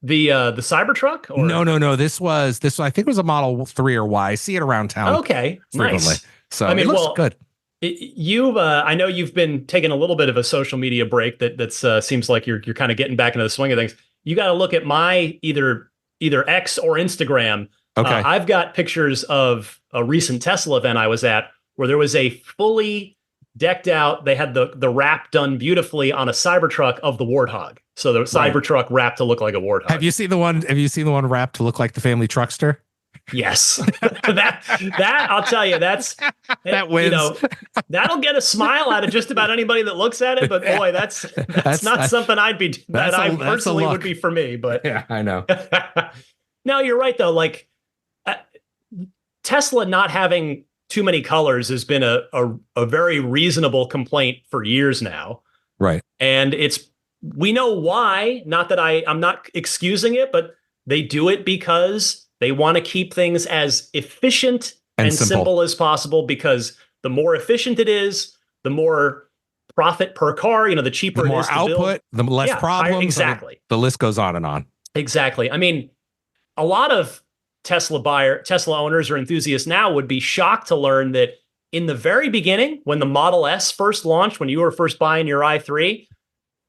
The Cybertruck? Or? No. This was I think it was a Model 3 or Y. I see it around town. Okay, frequently. Nice. So it looks good. I know you've been taking a little bit of a social media break. That's seems like you're kind of getting back into the swing of things. You got to look at my either X or Instagram. Okay. I've got pictures of a recent Tesla event I was at where there was a fully decked out. They had the wrap done beautifully on a Cybertruck of the Warthog. So the Cybertruck wrapped to look like a Warthog. Have you seen the one wrapped to look like the family truckster? Yes. that I'll tell you, that wins. That'll get a smile out of just about anybody that looks at it. But boy, that's not something I personally would be for me. But yeah, I know. No, you're right though. Like Tesla not having too many colors has been a very reasonable complaint for years now. Right. And we know why. Not that I'm not excusing it, but they do it because they want to keep things as efficient and simple as possible, because the more efficient it is, the more profit per car, the cheaper the it more is to output, build. the less problems. Exactly. The list goes on and on. Exactly. I mean, a lot of Tesla owners or enthusiasts now would be shocked to learn that in the very beginning, when the Model S first launched, when you were first buying your i3,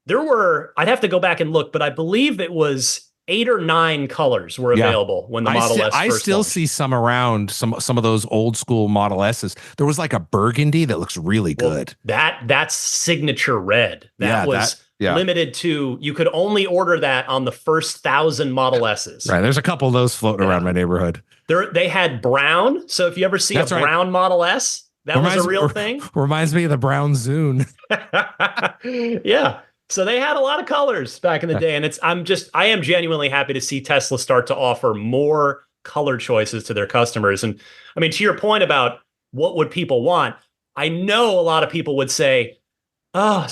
I'd have to go back and look, but I believe it was 8 or 9 colors were available when the Model S first I still launched. see some around, some of those old school Model S's. There was like a burgundy that looks really good. That's signature red. That was limited to, you could only order that on the first 1,000 Model S's. Right. There's a couple of those floating around my neighborhood. They had brown. So if you ever see brown Model S, that was a real thing. Reminds me of the brown Zune. Yeah. So they had a lot of colors back in the day, and I am genuinely happy to see Tesla start to offer more color choices to their customers. And I mean, to your point about what would people want, I know a lot of people would say, oh,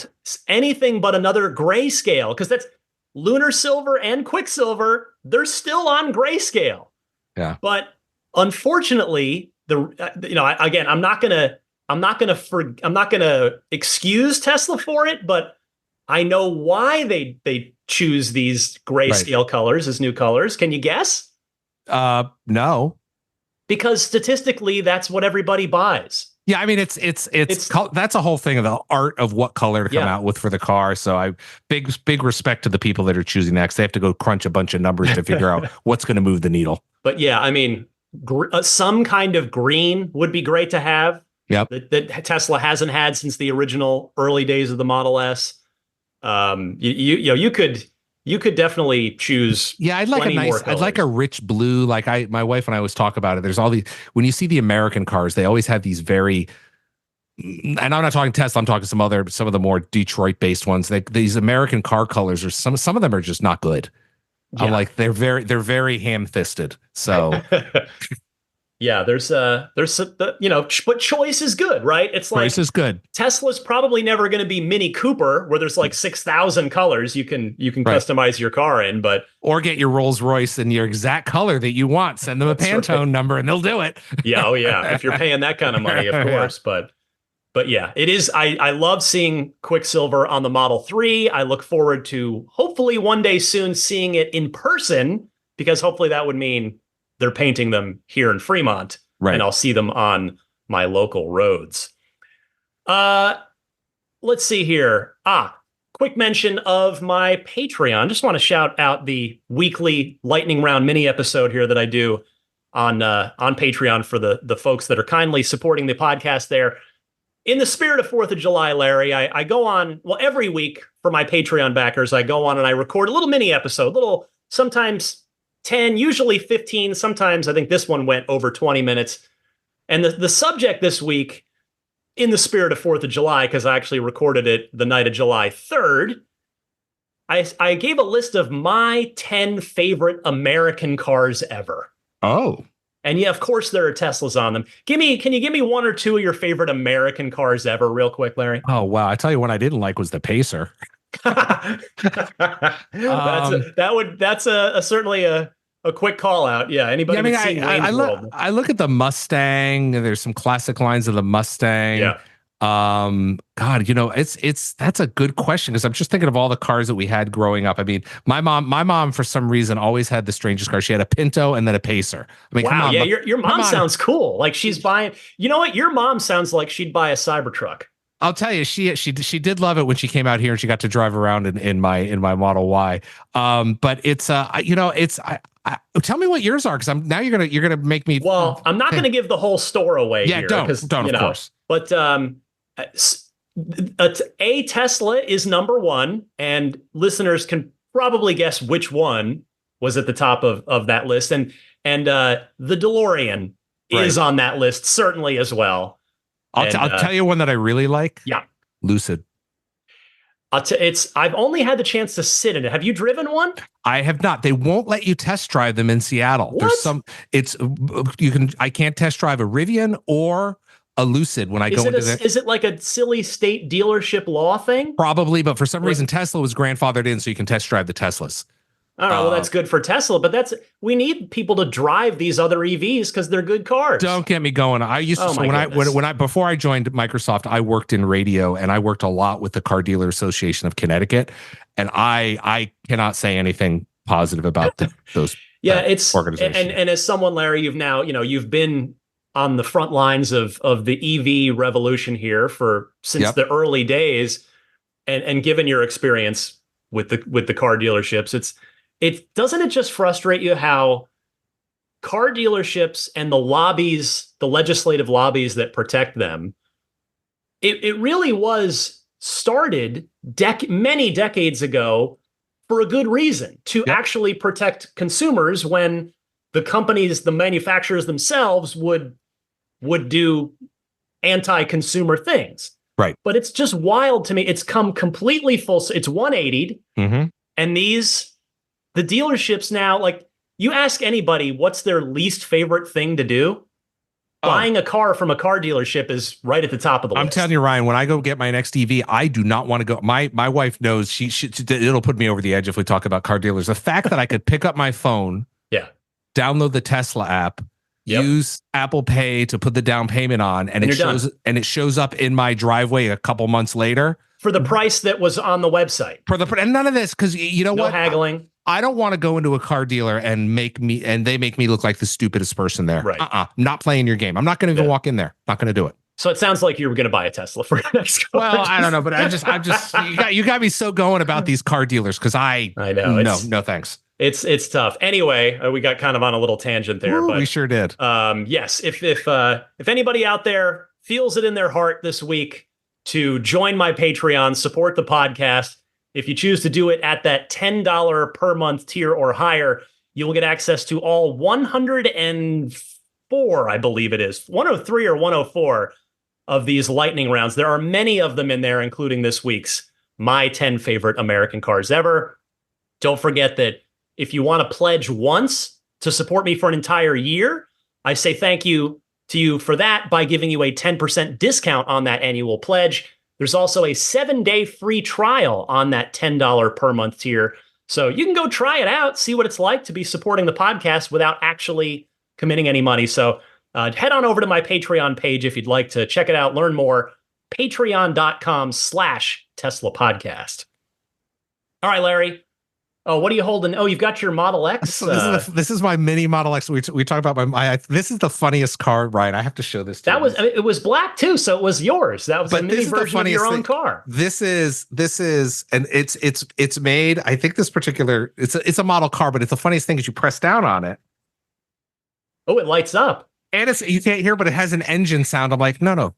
anything but another grayscale, because that's Lunar Silver and Quicksilver. They're still on grayscale. Yeah. But unfortunately, I'm not gonna excuse Tesla for it, but I know why they choose these grayscale colors as new colors. Can you guess? No. Because statistically, that's what everybody buys. Yeah, I mean it's that's a whole thing of the art of what color to come out with for the car. So big respect to the people that are choosing that, 'cause they have to go crunch a bunch of numbers to figure out what's going to move the needle. But yeah, I mean, some kind of green would be great to have. Yep. That Tesla hasn't had since the original early days of the Model S. You could definitely choose. Yeah, I'd like a rich blue. Like my wife and I always talk about it. There's all these, when you see the American cars, they always have these very, and I'm not talking Tesla, I'm talking some of the more Detroit based ones. These American car colors are some of them are just not good. Yeah. I'm like, they're very ham fisted. So Yeah, but choice is good, right? It's like Choice is good. Tesla's probably never going to be Mini Cooper, where there's like 6,000 colors you can customize your car in, but or get your Rolls Royce in your exact color that you want. Send them a Pantone number, and they'll do it. Yeah, oh yeah, if you're paying that kind of money, of course. But yeah, it is. I love seeing Quicksilver on the Model 3. I look forward to hopefully one day soon seeing it in person, because hopefully that would mean they're painting them here in Fremont, and I'll see them on my local roads. Let's see here. Quick mention of my Patreon. Just want to shout out the weekly lightning round mini episode here that I do on Patreon for the folks that are kindly supporting the podcast there. In the spirit of 4th of July, Larry, I go on, every week for my Patreon backers, I go on and I record a little mini episode, sometimes 10, usually 15. Sometimes I think this one went over 20 minutes. And the subject this week, in the spirit of 4th of July, because I actually recorded it the night of July 3rd, I gave a list of my 10 favorite American cars ever. Oh. And yeah, of course there are Teslas on them. Can you give me one or two of your favorite American cars ever, real quick, Larry? Oh, wow. I tell you, one I didn't like was the Pacer. That's certainly a quick call out. Yeah, anybody that's seen Wayne's World. I look at the Mustang. There's some classic lines of the Mustang. Yeah. God, that's a good question, because I'm just thinking of all the cars that we had growing up. I mean, my mom for some reason always had the strangest car. She had a Pinto and then a Pacer. I mean, wow, come on, yeah, your mom sounds cool. Like she's buying. You know what? Your mom sounds like she'd buy a Cybertruck. I'll tell you, she did love it when she came out here and she got to drive around in my Model Y. But it's tell me what yours are, because now you're gonna make me. Well, I'm not gonna give the whole store away. Yeah, here, don't of course. But a Tesla is number one, and listeners can probably guess which one was at the top of that list, and the DeLorean is on that list certainly as well. I'll tell you one that I really like. Yeah, Lucid. I've only had the chance to sit in it. Have you driven one? I have not. They won't let you test drive them in Seattle. What? I can't test drive a Rivian or a Lucid when I go into it. Is it like a silly state dealership law thing? Probably, but for some reason Tesla was grandfathered in, so you can test drive the Teslas. All right, well, that's good for Tesla, but we need people to drive these other EVs because they're good cars. Don't get me going. I used to before I joined Microsoft, I worked in radio, and I worked a lot with the Car Dealer Association of Connecticut, and I cannot say anything positive about those. Yeah, it's organizations. And as someone, Larry, you've been on the front lines of the EV revolution here since the early days, and given your experience with the car dealerships, doesn't it just frustrate you how car dealerships and the legislative lobbies that protect them, it really was started many decades ago for a good reason, to actually protect consumers when the manufacturers themselves would do anti-consumer things. Right. But it's just wild to me. It's come completely full. It's 180. Mm-hmm. And the dealerships now, like, you ask anybody what's their least favorite thing to do, buying a car from a car dealership is right at the top of the list. I'm telling you, Ryan, when I go get my next EV, I do not want to go. My wife knows it'll put me over the edge if we talk about car dealers. The fact that I could pick up my phone, download the Tesla app, use Apple Pay to put the down payment on, and it shows up in my driveway a couple months later for the price that was on the website. And none of this, because you know no what? Haggling. I don't want to go into a car dealer and they make me look like the stupidest person there. Right. Not playing your game. I'm not going to even walk in there. Not going to do it. So it sounds like you were going to buy a Tesla for your next car. Well, I don't know, but I'm just you got me so going about these car dealers, because I know no thanks. It's tough. Anyway, we got kind of on a little tangent there, but we sure did. Yes, if anybody out there feels it in their heart this week to join my Patreon, support the podcast, if you choose to do it at that $10 per month tier or higher, you will get access to all 104, I believe it is, 103 or 104 of these lightning rounds. There are many of them in there, including this week's My 10 Favorite American Cars Ever. Don't forget that if you want to pledge once to support me for an entire year, I say thank you to you for that by giving you a 10% discount on that annual pledge. There's also a 7-day free trial on that $10 per month tier. So you can go try it out, see what it's like to be supporting the podcast without actually committing any money. So head on over to my Patreon page if you'd like to check it out, learn more. Patreon.com/Tesla podcast. All right, Larry. Oh, what are you holding? Oh, you've got your Model X. So this is my mini Model X. We talked about this is the funniest car, right? I have to show this to you. It was black too, so it was yours. That was a mini version of your own car. This is, and it's made. I think this particular it's a model car, but it's the funniest thing is you press down on it. Oh, it lights up, and you can't hear, but it has an engine sound. I'm like, no.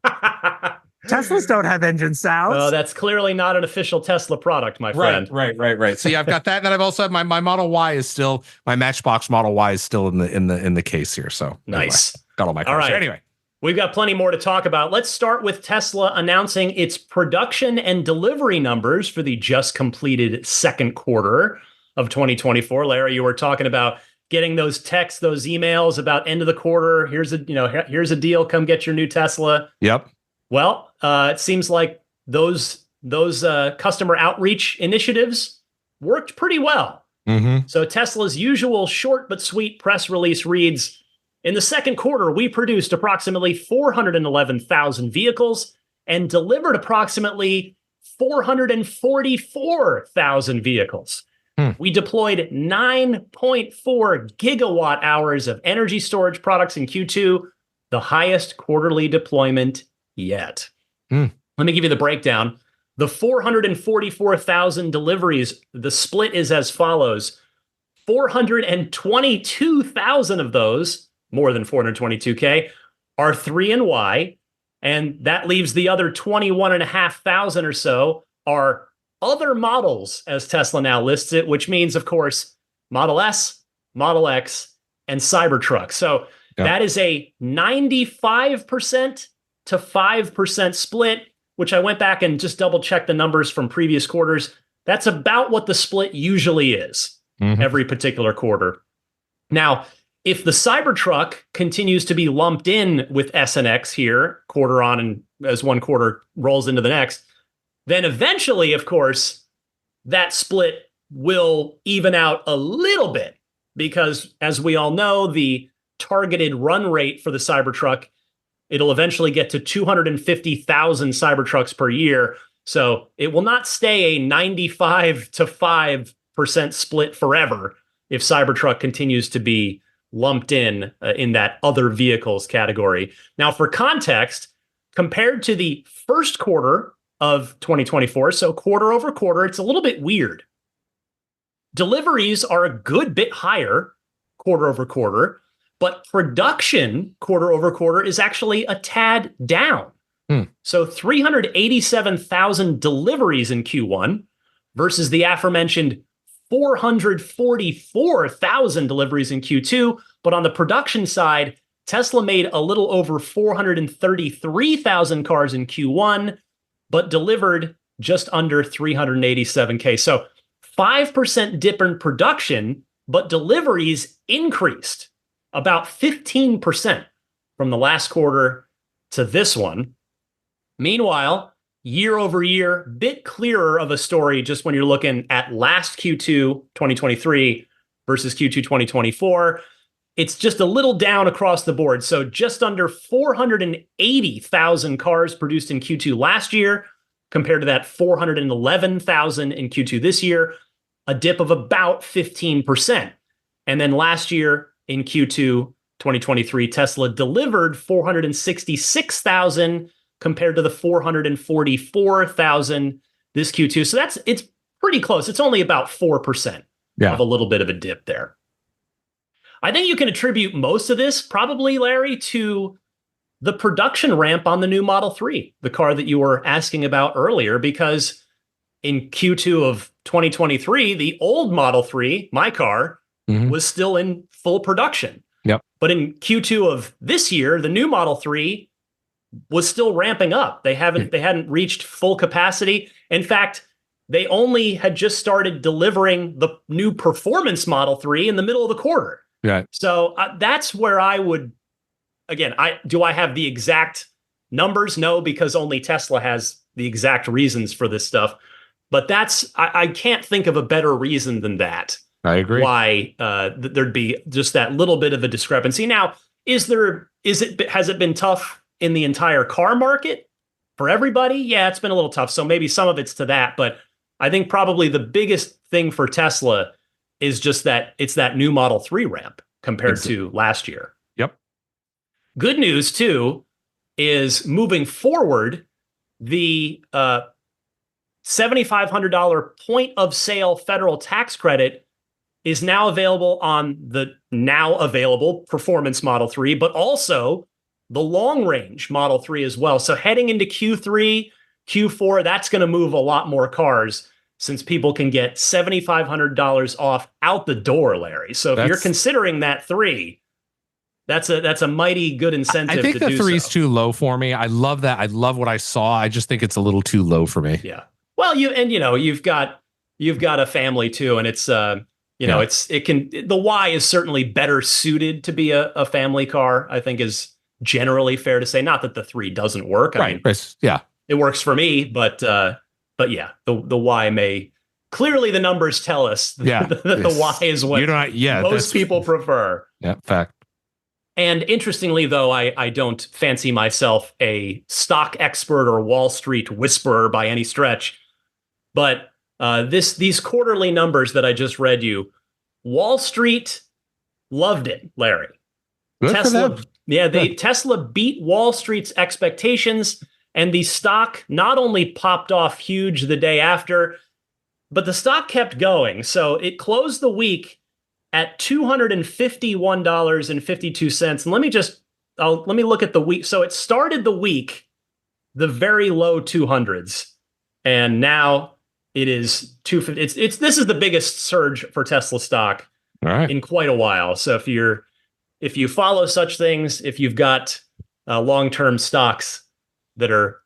Teslas don't have engine sounds. Oh, that's clearly not an official Tesla product, my friend. Right. So yeah, I've got that, and then I've also had my Model Y is still my Matchbox Model Y is still in the case here. So nice. Anyway, got all my cars. All right. Anyway, we've got plenty more to talk about. Let's start with Tesla announcing its production and delivery numbers for the just completed second quarter of 2024. Larry, you were talking about getting those texts, those emails about end of the quarter. Here's a deal. Come get your new Tesla. Yep. Well, it seems like those customer outreach initiatives worked pretty well. Mm-hmm. So Tesla's usual short but sweet press release reads, in the second quarter, we produced approximately 411,000 vehicles and delivered approximately 444,000 vehicles. We deployed 9.4 gigawatt hours of energy storage products in Q2, the highest quarterly deployment yet. Let me give you the breakdown. The 444,000 deliveries, the split is as follows. 422,000 of those, more than 422K, are 3 and Y, and that leaves the other 21,500 or so are other models, as Tesla now lists it, which means, of course, Model S, Model X, and Cybertruck. So that is a 95% to 5% split, which I went back and just double checked the numbers from previous quarters. That's about what the split usually is every particular quarter. Now, if the Cybertruck continues to be lumped in with S and X here, quarter on and as one quarter rolls into the next, then eventually, of course, that split will even out a little bit because, as we all know, the targeted run rate for the Cybertruck, it'll eventually get to 250,000 Cybertrucks per year. So it will not stay a 95 to 5% split forever if Cybertruck continues to be lumped in that other vehicles category. Now, for context, compared to the first quarter of 2024, so quarter over quarter, it's a little bit weird. Deliveries are a good bit higher quarter over quarter, but production quarter over quarter is actually a tad down. So 387,000 deliveries in Q1 versus the aforementioned 444,000 deliveries in Q2. But on the production side, Tesla made a little over 433,000 cars in Q1, but delivered just under 387K. So 5% dip in production, but deliveries increased about 15% from the last quarter to this one. Meanwhile, year over year, bit clearer of a story just when you're looking at last Q2 2023 versus Q2 2024. It's just a little down across the board. So just under 480,000 cars produced in Q2 last year compared to that 411,000 in Q2 this year, a dip of about 15%. And then last year in Q2 2023, Tesla delivered 466,000 compared to the 444,000 this Q2. So it's pretty close. It's only about 4% of a little bit of a dip there. I think you can attribute most of this probably, Larry, to the production ramp on the new Model 3, the car that you were asking about earlier, because in Q2 of 2023, the old Model 3, my car, was still in full production. Yep. But in Q2 of this year, the new Model 3 was still ramping up. They hadn't reached full capacity. In fact, they only had just started delivering the new performance Model 3 in the middle of the quarter. Right. So that's where I would again, I have the exact numbers? No, because only Tesla has the exact reasons for this stuff. But I can't think of a better reason than that. I agree. Why there'd be just that little bit of a discrepancy. Now, has it been tough in the entire car market for everybody? Yeah, it's been a little tough. So maybe some of it's to that, but I think probably the biggest thing for Tesla is just that it's that new Model 3 ramp compared to last year. Yep. Good news too is moving forward, the $7,500 point of sale federal tax credit is now available on the now available performance Model 3, but also the long range Model 3 as well. So heading into Q3, Q4, that's going to move a lot more cars since people can get $7,500 off out the door, Larry. So if you're considering that 3, that's a mighty good incentive. I think the 3 is too low for me. I love that. I love what I saw. I just think it's a little too low for me. Yeah. Well, you've got a family too, and it's the Y is certainly better suited to be a family car. I think is generally fair to say. Not that the 3 doesn't work. I mean, it works for me, but yeah, the Y may clearly the numbers tell us that the Y is what most people prefer. Yeah, fact. And interestingly, though, I don't fancy myself a stock expert or Wall Street whisperer by any stretch. But these quarterly numbers that I just read you, Wall Street loved it, Larry. Good Tesla, Tesla beat Wall Street's expectations, and the stock not only popped off huge the day after, but the stock kept going. So it closed the week at $251.52. And let me look at the week. So it started the week the very low 200s, and now it is 250. This is the biggest surge for Tesla stock in quite a while. So if you follow such things, if you've got long-term stocks that are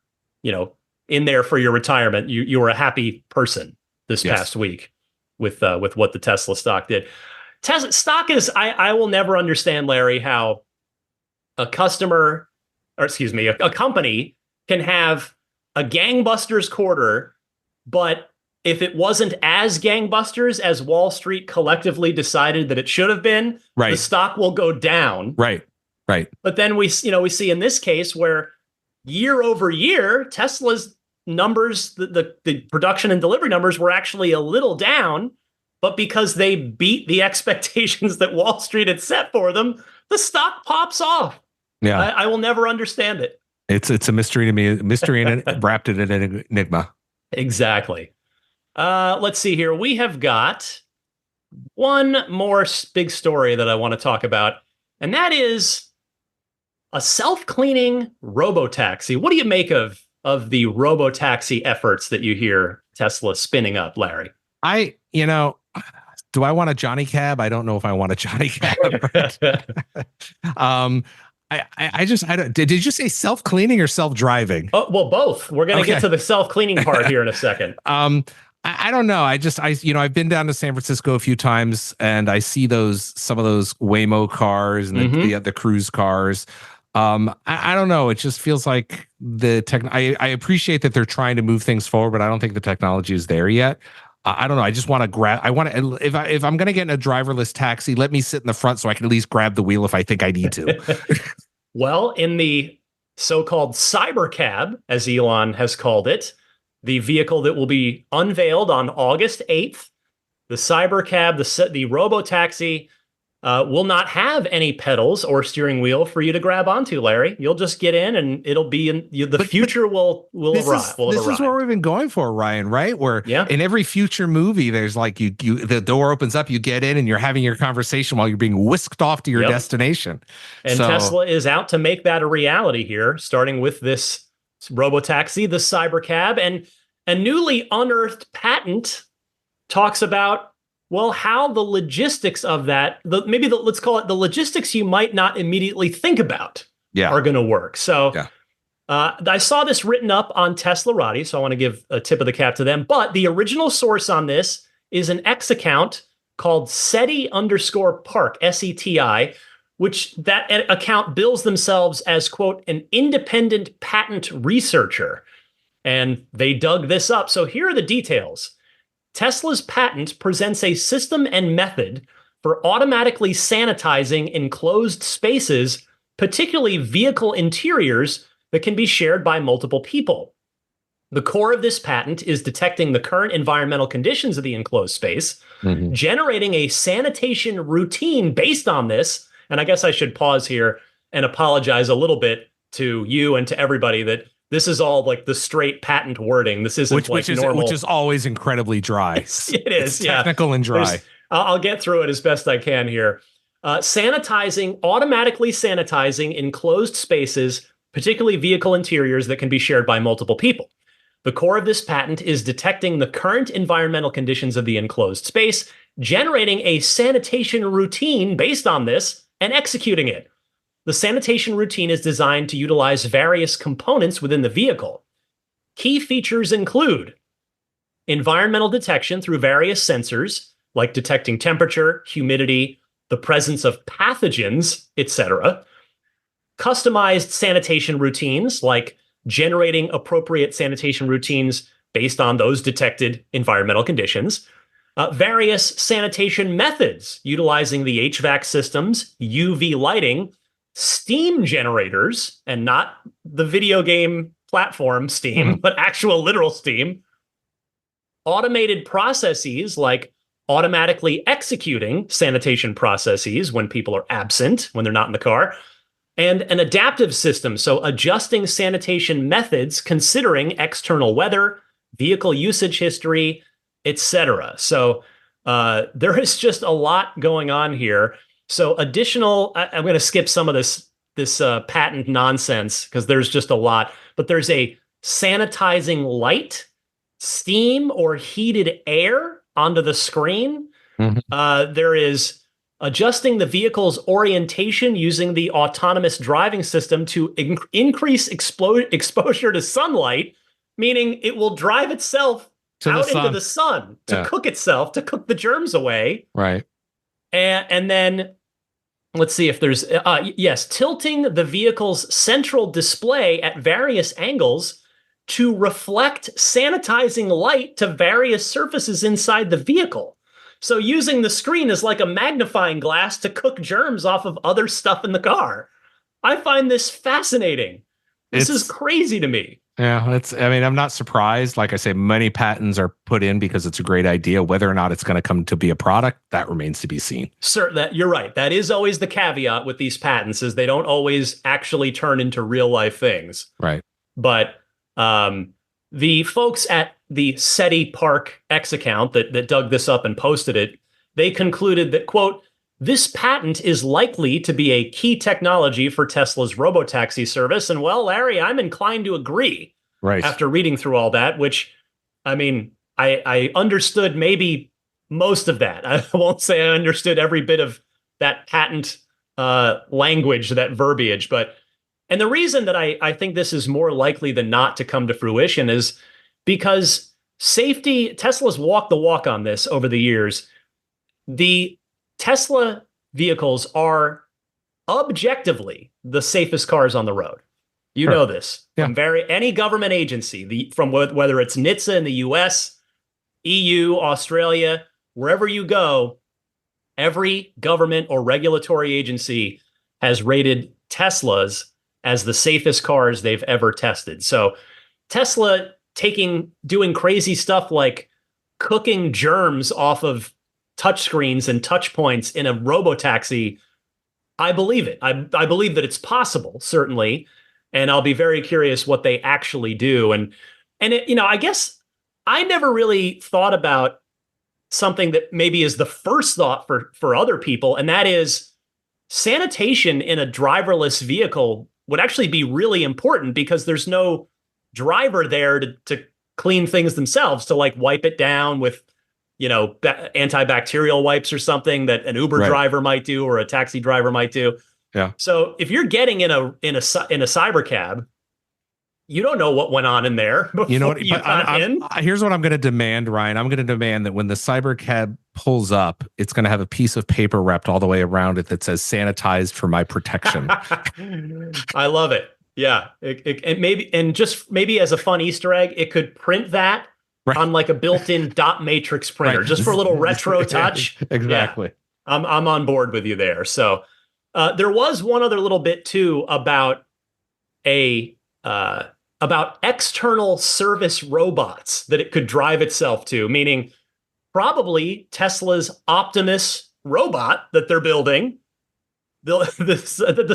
in there for your retirement, you were a happy person this past week with what the Tesla stock did. Tesla stock is, I will never understand, Larry, how a company can have a gangbusters quarter, but if it wasn't as gangbusters as Wall Street collectively decided that it should have been, the stock will go down. Right. But then we see in this case where year over year, Tesla's numbers, the production and delivery numbers were actually a little down, but because they beat the expectations that Wall Street had set for them, the stock pops off. Yeah, I will never understand it. It's a mystery to me, and wrapped in an enigma. Exactly. Let's see here. We have got one more big story that I want to talk about, and that is a self-cleaning robo-taxi. What do you make of the robo-taxi efforts that you hear Tesla spinning up, Larry? Do I want a Johnny Cab? I don't know if I want a Johnny Cab. I don't. Did you say self-cleaning or self-driving? Oh, well, both. We're going to get to the self-cleaning part here in a second. I don't know. I've been down to San Francisco a few times, and I see some of those Waymo cars and the cruise cars. I don't know. It just feels like I appreciate that they're trying to move things forward, but I don't think the technology is there yet. I don't know. I just want to grab. If I'm going to get in a driverless taxi, let me sit in the front so I can at least grab the wheel if I think I need to. Well, in the so-called Cybercab, as Elon has called it, the vehicle that will be unveiled on August 8th, the Cybercab, the robo-taxi, will not have any pedals or steering wheel for you to grab onto, Larry. You'll just get in, and it'll be the future will arrive. This is what we've been going for, Ryan. Right? Where in every future movie, there's like the door opens up, you get in, and you're having your conversation while you're being whisked off to your destination. And Tesla is out to make that a reality here, starting with this robotaxi, the Cybercab, and a newly unearthed patent talks about how the logistics of that, let's call it the logistics you might not immediately think about are going to work. So I saw this written up on Teslarati, so I want to give a tip of the cap to them. But the original source on this is an X account called SETI_Park, SETI, which that account bills themselves as, quote, an independent patent researcher. And they dug this up. So here are the details. Tesla's patent presents a system and method for automatically sanitizing enclosed spaces, particularly vehicle interiors, that can be shared by multiple people. The core of this patent is detecting the current environmental conditions of the enclosed space, generating a sanitation routine based on this. And I guess I should pause here and apologize a little bit to you and to everybody that this is all like the straight patent wording. This isn't normal. Which is always incredibly dry. It is, it's technical and dry. I'll get through it as best I can here. Automatically sanitizing enclosed spaces, particularly vehicle interiors that can be shared by multiple people. The core of this patent is detecting the current environmental conditions of the enclosed space, generating a sanitation routine based on this, and executing it. The sanitation routine is designed to utilize various components within the vehicle. Key features include environmental detection through various sensors, like detecting temperature, humidity, the presence of pathogens, etc. Customized sanitation routines, like generating appropriate sanitation routines based on those detected environmental conditions. Various sanitation methods utilizing the HVAC systems, UV lighting, steam generators, and not the video game platform steam, but actual literal steam. Automated processes like automatically executing sanitation processes when people are absent, when they're not in the car. And an adaptive system, so adjusting sanitation methods considering external weather, vehicle usage history, etc. So there is just a lot going on here. So I'm going to skip some of this patent nonsense because there's just a lot. But there's a sanitizing light, steam or heated air onto the screen. There is adjusting the vehicle's orientation using the autonomous driving system to increase exposure to sunlight, meaning it will drive itself into the sun to cook itself, to cook the germs away. Right. And then let's see if there's, tilting the vehicle's central display at various angles to reflect sanitizing light to various surfaces inside the vehicle. So using the screen as like a magnifying glass to cook germs off of other stuff in the car. I find this fascinating. This is crazy to me. Yeah, I'm not surprised. Like I say, many patents are put in because it's a great idea. Whether or not it's going to come to be a product, that remains to be seen. Sir, you're right. That is always the caveat with these patents, is they don't always actually turn into real life things. Right. But the folks at the SETI Park X account that dug this up and posted it, they concluded that, quote, this patent is likely to be a key technology for Tesla's robotaxi service. And well, Larry, I'm inclined to agree. Right. After reading through all that, which, I mean, I understood maybe most of that. I won't say I understood every bit of that patent language, that verbiage, and the reason that I think this is more likely than not to come to fruition is because Tesla's walked the walk on this over the years. The Tesla vehicles are objectively the safest cars on the road. You know this. Yeah. From any government agency, from whether it's NHTSA in the US, EU, Australia, wherever you go, every government or regulatory agency has rated Teslas as the safest cars they've ever tested. So Tesla doing crazy stuff like cooking germs off of touchscreens and touch points in a robotaxi, I believe it. I believe that it's possible, certainly. And I'll be very curious what they actually do. And it, I guess I never really thought about something that maybe is the first thought for other people, and that is sanitation in a driverless vehicle would actually be really important because there's no driver there to clean things themselves, to like wipe it down with, antibacterial wipes or something that an Uber driver might do or a taxi driver might do. Yeah. So if you're getting in a cyber cab, you don't know what went on in there. You know what? Here's what I'm going to demand, Ryan. I'm going to demand that when the cyber cab pulls up, it's going to have a piece of paper wrapped all the way around it that says "sanitized for my protection." I love it. Yeah, it maybe, and just maybe as a fun Easter egg, it could print that on like a built-in dot matrix printer, just for a little retro touch. Exactly. Yeah, I'm on board with you there. So there was one other little bit too about external service robots that it could drive itself to, meaning probably Tesla's Optimus robot that they're building. The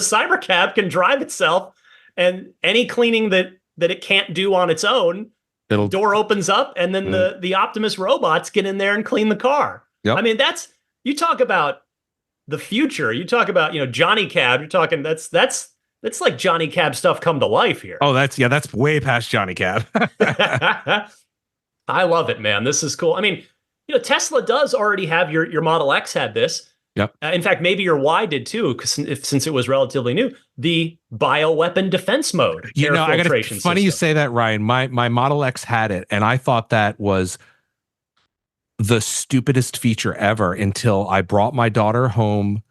Cybercab can drive itself, and any cleaning that it can't do on its own, the door opens up, and then the Optimus robots get in there and clean the car. Yep. I mean, you talk about the future. You talk about, Johnny Cab. You're talking that's like Johnny Cab stuff come to life here. Oh, that's way past Johnny Cab. I love it, man. This is cool. I mean, Tesla does already have your Model X had this. Yep. In fact, maybe your Y did too, since it was relatively new. The bioweapon defense mode. Funny you say that, Ryan. My Model X had it, and I thought that was the stupidest feature ever until I brought my daughter home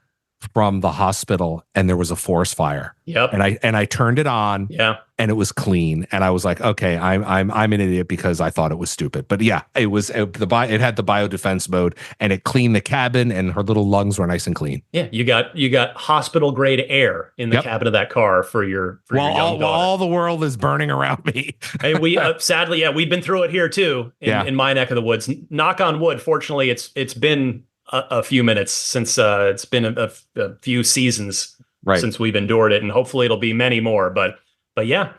from the hospital and there was a forest fire. Yep. And I turned it on. Yeah. And it was clean. And I was like, okay, I'm an idiot because I thought it was stupid. But yeah, it had the biodefense mode, and it cleaned the cabin, and her little lungs were nice and clean. Yeah, you got hospital grade air in the cabin of that car for your young daughter. While all the world is burning around me. And we sadly, we've been through it here too in my neck of the woods. Knock on wood. Fortunately, it's been a few minutes since it's been a few seasons since we've endured it, and hopefully it'll be many more. But yeah,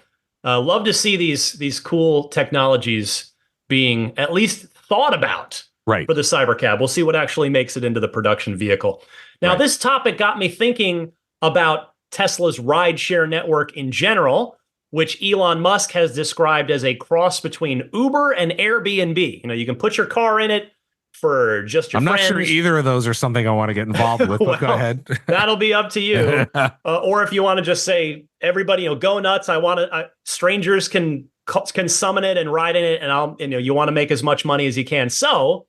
love to see these cool technologies being at least thought about for the Cybercab. We'll see what actually makes it into the production vehicle. Now, this topic got me thinking about Tesla's rideshare network in general, which Elon Musk has described as a cross between Uber and Airbnb. You can put your car in it for just your friends. I'm not sure either of those are something I want to get involved with, but go ahead. That'll be up to you. Or if you want to just say, everybody, go nuts. Strangers can summon it and ride in it, and you want to make as much money as you can. So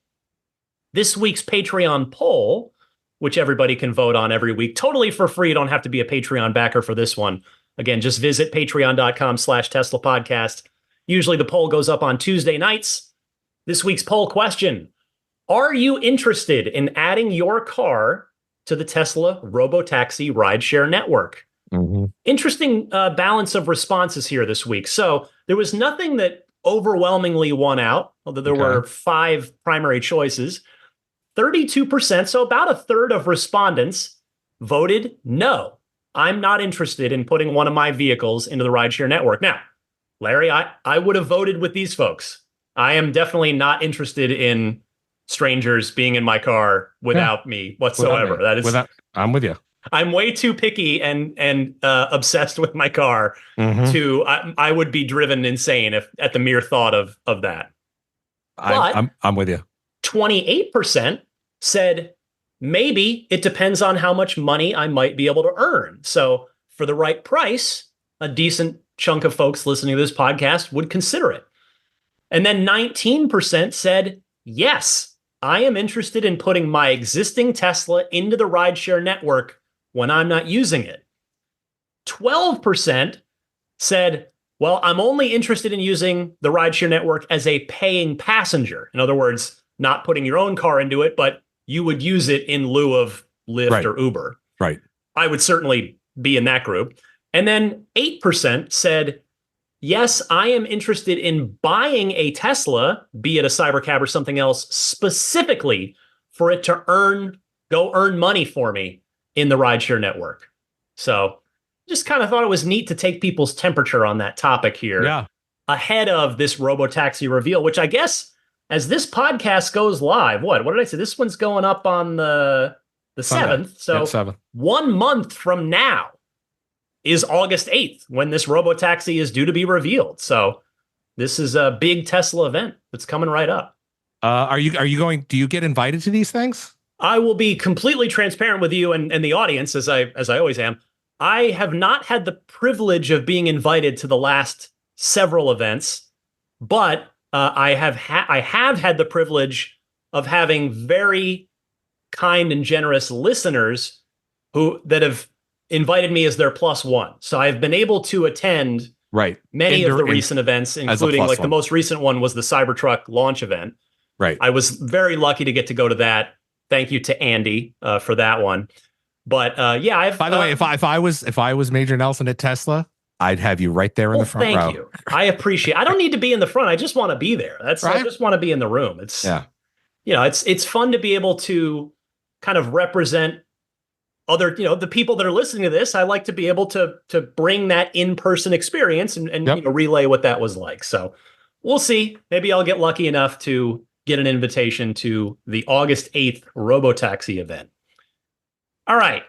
this week's Patreon poll, which everybody can vote on every week, totally for free. You don't have to be a Patreon backer for this one. Again, just visit patreon.com/Tesla podcast. Usually the poll goes up on Tuesday nights. This week's poll question: are you interested in adding your car to the Tesla Robotaxi rideshare network? Mm-hmm. Interesting balance of responses here this week. So there was nothing that overwhelmingly won out, although there were 5 primary choices. 32%, so about a third of respondents voted no. I'm not interested in putting one of my vehicles into the rideshare network. Now, Larry, I would have voted with these folks. I am definitely not interested in strangers being in my car without me whatsoever. I'm with you. I'm way too picky and obsessed with my car to I would be driven insane if at the mere thought of that. I'm with you. 28% said maybe it depends on how much money I might be able to earn. So for the right price, a decent chunk of folks listening to this podcast would consider it. And then 19% said yes. I am interested in putting my existing Tesla into the rideshare network when I'm not using it. 12% said, well, I'm only interested in using the rideshare network as a paying passenger. In other words, not putting your own car into it, but you would use it in lieu of Lyft or Uber. Right. I would certainly be in that group. And then 8% said, yes, I am interested in buying a Tesla, be it a Cybercab or something else, specifically for it to go earn money for me in the rideshare network. So just kind of thought it was neat to take people's temperature on that topic here ahead of this Robotaxi reveal, which I guess as this podcast goes live, what did I say? This one's going up on the 7th. So 7th. 1 month from now is August 8th when this Robotaxi is due to be revealed. So this is a big Tesla event that's coming right up. Are you going, do you get invited to these things? I will be completely transparent with you and the audience, as I always am. I have not had the privilege of being invited to the last several events, but I have had the privilege of having very kind and generous listeners that have invited me as their plus one. So I've been able to attend many of the recent events, including like the most recent one was the Cybertruck launch event. Right. I was very lucky to get to go to that. Thank you to Andy for that one. But yeah, by the way, if I was Major Nelson at Tesla, I'd have you right there in the front row. Thank you. I appreciate. I don't need to be in the front. I just want to be there. I just want to be in the room. It's it's fun to be able to kind of represent other, the people that are listening to this. I like to be able to bring that in-person experience and relay what that was like. So we'll see. Maybe I'll get lucky enough to get an invitation to the August 8th Robotaxi event. All right.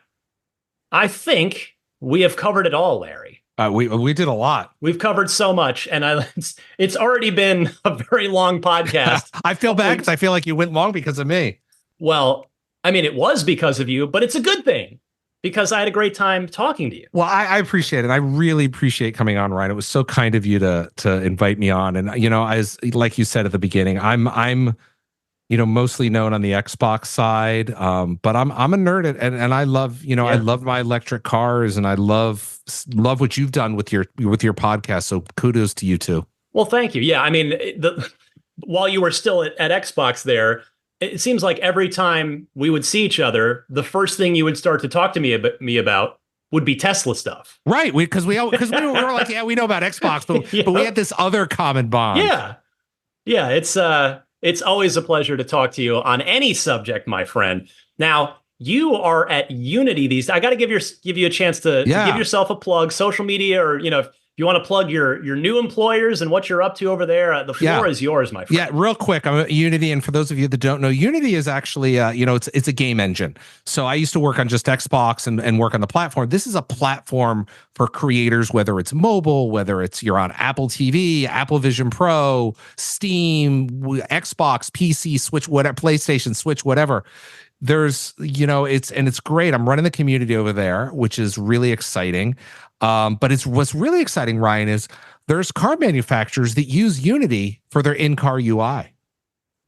I think we have covered it all, Larry. We did a lot. We've covered so much, and it's already been a very long podcast. I feel bad because I feel like you went long because of me. Well, I mean, it was because of you, but it's a good thing because I had a great time talking to you. Well, I appreciate it. I really appreciate coming on, Ryan. It was so kind of you to invite me on. And, as like you said at the beginning, I'm mostly known on the Xbox side. But I'm a nerd and I love, I love my electric cars and I love what you've done with your podcast. So kudos to you too. Well, thank you. Yeah. I mean, while you were still at Xbox there, it seems like every time we would see each other, the first thing you would start to talk to me about would be Tesla stuff. Right. Because we were like, yeah, we know about Xbox, but we had this other common bond. Yeah. Yeah. It's always a pleasure to talk to you on any subject, my friend. Now, you are at Unity these. I got to give you a chance to give yourself a plug, social media, or if you want to plug your new employers and what you're up to over there. The floor is yours, my friend. Yeah, real quick. I'm at Unity, and for those of you that don't know, Unity is actually it's a game engine. So I used to work on just Xbox and work on the platform. This is a platform for creators, whether it's mobile, whether you're on Apple TV, Apple Vision Pro, Steam, Xbox, PC, Switch, whatever, PlayStation, Switch, whatever. There's it's great. I'm running the community over there, which is really exciting. But what's really exciting, Ryan, is there's car manufacturers that use Unity for their in-car UI.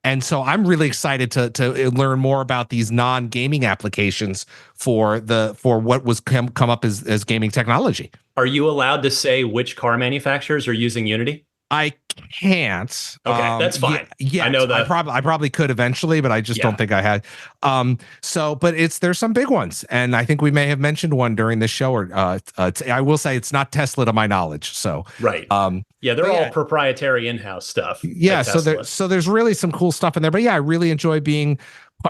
And so I'm really excited to learn more about these non-gaming applications for what was come up as gaming technology. Are you allowed to say which car manufacturers are using Unity? I can't. Okay, that's fine. Yeah, I know that. I probably could eventually, but I just don't think I had. But there's some big ones, and I think we may have mentioned one during the show. Or I will say it's not Tesla to my knowledge. So right. They're all proprietary in-house stuff. Yeah. So there's really some cool stuff in there. But yeah, I really enjoy being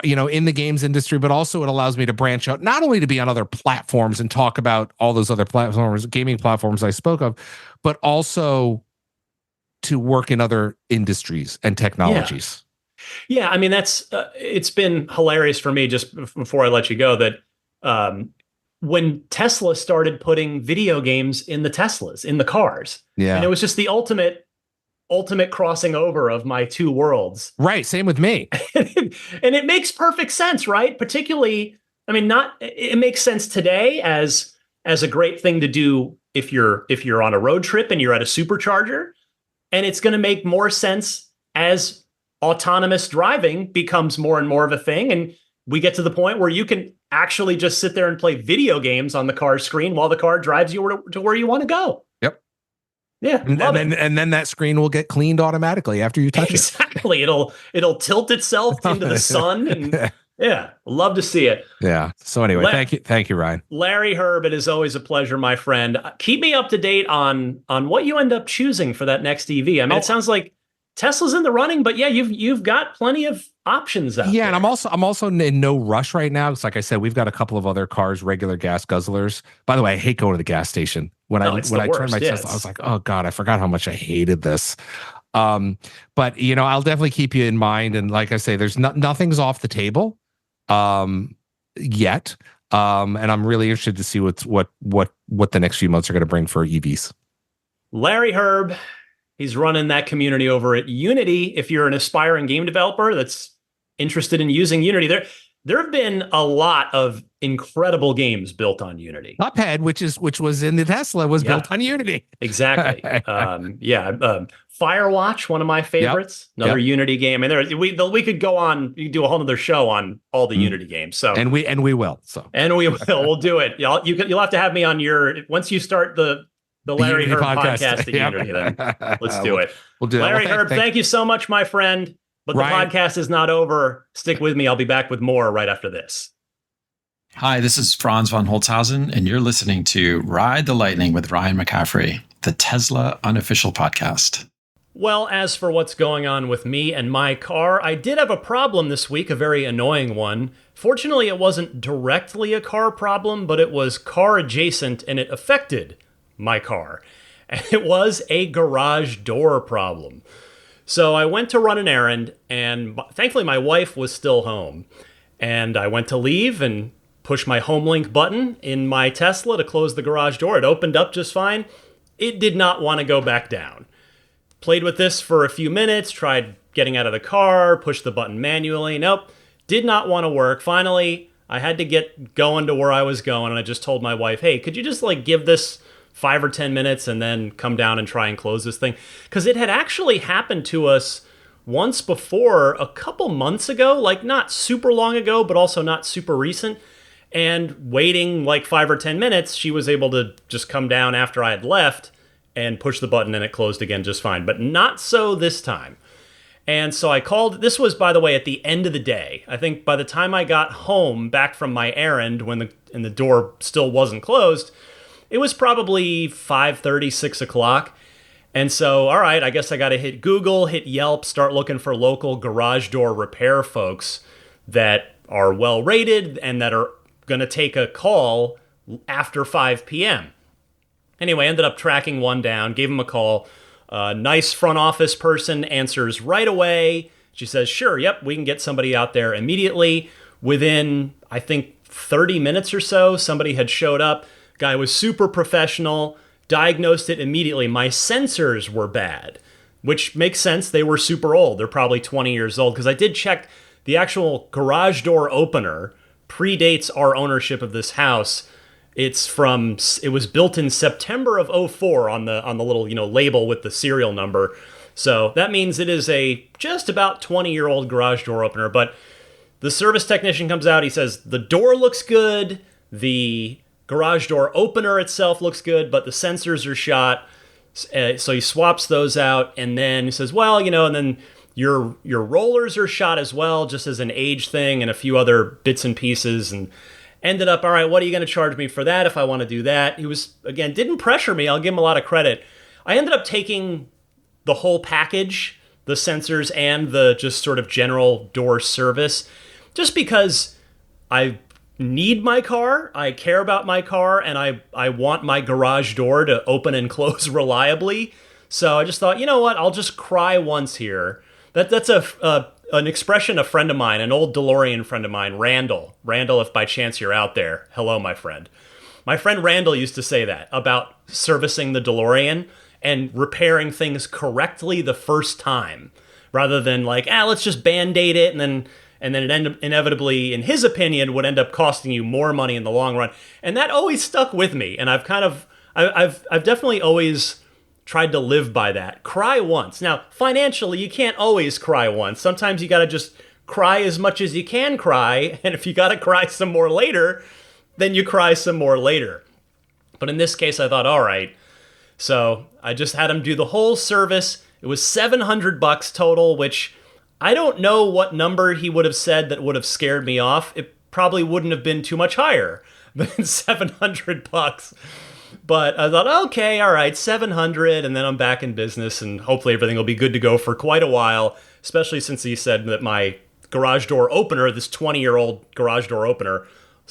in the games industry, but also it allows me to branch out, not only to be on other platforms and talk about all those other platforms, gaming platforms I spoke of, but also to work in other industries and technologies. Yeah. I mean, that's it's been hilarious for me, just before I let you go, that when Tesla started putting video games in the Teslas, in the cars, and it was just the ultimate crossing over of my two worlds. Right. Same with me. And it makes perfect sense, right? Particularly, I mean, it makes sense today as a great thing to do if you're on a road trip and you're at a supercharger. And it's going to make more sense as autonomous driving becomes more and more of a thing. And we get to the point where you can actually just sit there and play video games on the car screen while the car drives you to where you want to go. Yep. Yeah. And then that screen will get cleaned automatically after you touch it. Exactly. It'll tilt itself into the sun. And yeah, love to see it. Yeah. So anyway, thank you, Ryan. Larry Hryb, it is always a pleasure, my friend. Keep me up to date on what you end up choosing for that next EV. I mean, it sounds like Tesla's in the running, but yeah, you've got plenty of options out there. Yeah, and I'm also in no rush right now. It's like I said, we've got a couple of other cars, regular gas guzzlers. By the way, I hate going to the gas station. When I turned my Tesla, I was like, oh God, I forgot how much I hated this. But I'll definitely keep you in mind. And like I say, there's nothing's off the table yet. And I'm really interested to see what the next few months are going to bring for EVs. Larry Hryb, he's running that community over at Unity. If you're an aspiring game developer that's interested in using Unity, There have been a lot of incredible games built on Unity. Cuphead, which was in the Tesla, was built on Unity. Exactly. Firewatch, one of my favorites. Another Unity game. And we could go on. You could do a whole other show on all the Unity games. So and we will. So we'll do it. You'll have to have me on once you start the Larry Hryb podcast at Unity. Then let's do it. We'll do Larry Hryb, thank you so much, my friend. But the podcast is not over. Stick with me. I'll be back with more right after this. Hi, this is Franz von Holzhausen, and you're listening to Ride the Lightning with Ryan McCaffrey, the Tesla unofficial podcast. Well, as for what's going on with me and my car, I did have a problem this week, a very annoying one. Fortunately, it wasn't directly a car problem, but it was car adjacent, and it affected my car. And it was a garage door problem. So I went to run an errand, and thankfully my wife was still home. And I went to leave and push my home link button in my Tesla to close the garage door. It opened up just fine. It did not want to go back down. Played with this for a few minutes, tried getting out of the car, pushed the button manually. Nope, did not want to work. Finally, I had to get going to where I was going, and I just told my wife, hey, could you just give this 5 or 10 minutes and then come down and try and close this thing? Because it had actually happened to us once before a couple months ago, not super long ago, but also not super recent. And waiting 5 or 10 minutes, she was able to just come down after I had left and push the button, and it closed again just fine. But not so this time. And so I called. This was, by the way, at the end of the day. I think by the time I got home back from my errand, when the door still wasn't closed, it was probably 5:30, 6 o'clock. And so, all right, I guess I got to hit Google, hit Yelp, start looking for local garage door repair folks that are well rated and that are going to take a call after 5 p.m. Anyway, ended up tracking one down, gave him a call. Nice front office person answers right away. She says, sure, yep, we can get somebody out there immediately. Within, I think, 30 minutes or so, somebody had showed up. Guy was super professional, diagnosed it immediately. My sensors were bad, which makes sense. They were super old. They're probably 20 years old, because I did check the actual garage door opener predates our ownership of this house. It was built in September of 2004 on the little, label with the serial number. So that means it is a just about 20-year-old garage door opener. But the service technician comes out. He says, the door looks good. The garage door opener itself looks good, but the sensors are shot. So he swaps those out. And then he says, well, and then your rollers are shot as well, just as an age thing, and a few other bits and pieces. And ended up, all right, what are you going to charge me for that if I want to do that? He was, again, didn't pressure me. I'll give him a lot of credit. I ended up taking the whole package, the sensors and the just sort of general door service, just because I need my car, I care about my car, and I want my garage door to open and close reliably. So I just thought, you know what, I'll just cry once here. That's an expression a friend of mine, an old DeLorean friend of mine, Randall, if by chance you're out there, hello, my friend. My friend Randall used to say that about servicing the DeLorean and repairing things correctly the first time, rather than let's just Band-Aid it, and then it inevitably, in his opinion, would end up costing you more money in the long run. And that always stuck with me, and I've definitely always tried to live by that. Cry once. Now, financially, you can't always cry once. Sometimes you got to just cry as much as you can cry, and if you got to cry some more later, then you cry some more later. But in this case, I thought, all right. So I just had him do the whole service. It was $700 total, which I don't know what number he would have said that would have scared me off. It probably wouldn't have been too much higher than $700. But I thought, okay, all right, 700, and then I'm back in business, and hopefully everything will be good to go for quite a while, especially since he said that my garage door opener, this 20-year-old garage door opener,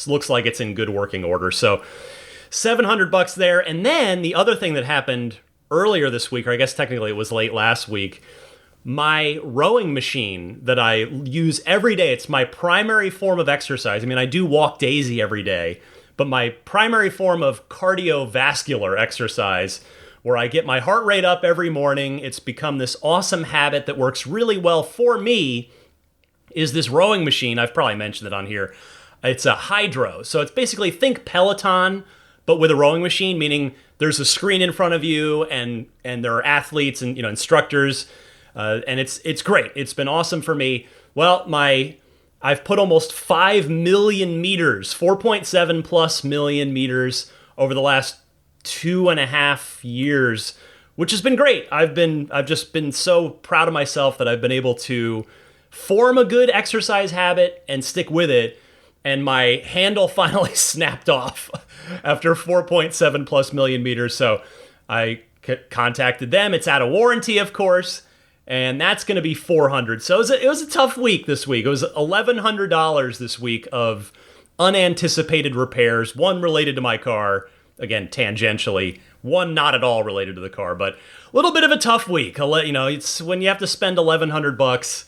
looks like it's in good working order. So $700 there. And then the other thing that happened earlier this week, or I guess technically it was late last week, my rowing machine that I use every day, it's my primary form of exercise. I mean, I do walk Daisy every day, but my primary form of cardiovascular exercise, where I get my heart rate up every morning. It's become this awesome habit that works really well for me is this rowing machine. I've probably mentioned it on here. It's a hydro. So it's basically think Peloton, but with a rowing machine, meaning there's a screen in front of you and there are athletes and instructors. And it's great. It's been awesome for me. Well, I've put almost 5 million meters, 4.7 plus million meters over the last 2.5 years, which has been great. I've just been so proud of myself that I've been able to form a good exercise habit and stick with it. And my handle finally snapped off after 4.7 plus million meters. So I contacted them. It's out of warranty, of course. And that's going to be $400. So it was a tough week this week. It was $1,100 this week of unanticipated repairs. One related to my car, again, tangentially. One not at all related to the car, but a little bit of a tough week. I'll let you know. It's when you have to spend $1,100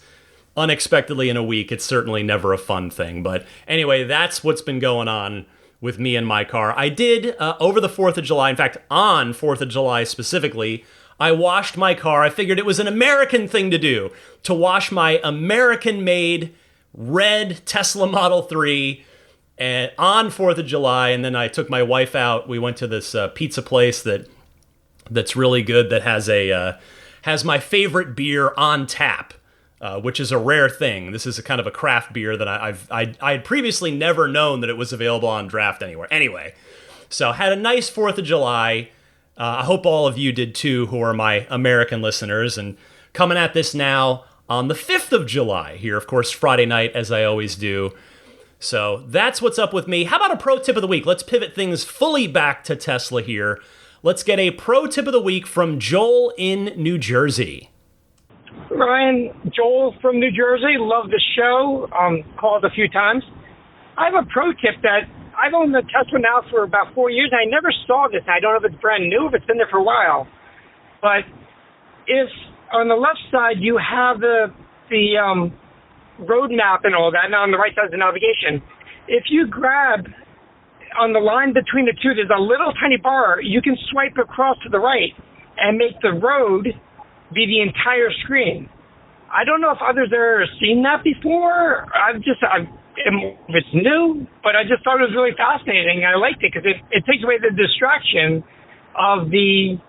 unexpectedly in a week. It's certainly never a fun thing. But anyway, that's what's been going on with me and my car. I did over the 4th of July. In fact, on 4th of July specifically, I washed my car. I figured it was an American thing to do, to wash my American-made red Tesla Model 3 on 4th of July, and then I took my wife out. We went to this pizza place that's really good, that has my favorite beer on tap, which is a rare thing. This is a kind of a craft beer that I had previously never known that it was available on draft anywhere. Anyway, so had a nice 4th of July. I hope all of you did too, who are my American listeners. And coming at this now on the 5th of July here, of course, Friday night, as I always do. So that's what's up with me. How about a pro tip of the week? Let's pivot things fully back to Tesla here. Let's get a pro tip of the week from Joel in New Jersey. Ryan, Joel from New Jersey. Love the show. Called a few times. I have a pro tip that I've owned the Tesla now for about 4 years, and I never saw this. I don't know if it's brand new, if it's been there for a while. But if on the left side you have the road map and all that, and on the right side is the navigation, if you grab on the line between the two, there's a little tiny bar. You can swipe across to the right and make the road be the entire screen. I don't know if others have ever seen that before. If it's new, but I just thought it was really fascinating. I liked it because it takes away the distraction of the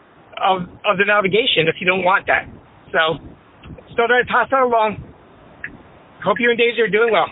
navigation if you don't want that. So thought I'd pass that along. Hope you and Daisy are doing well.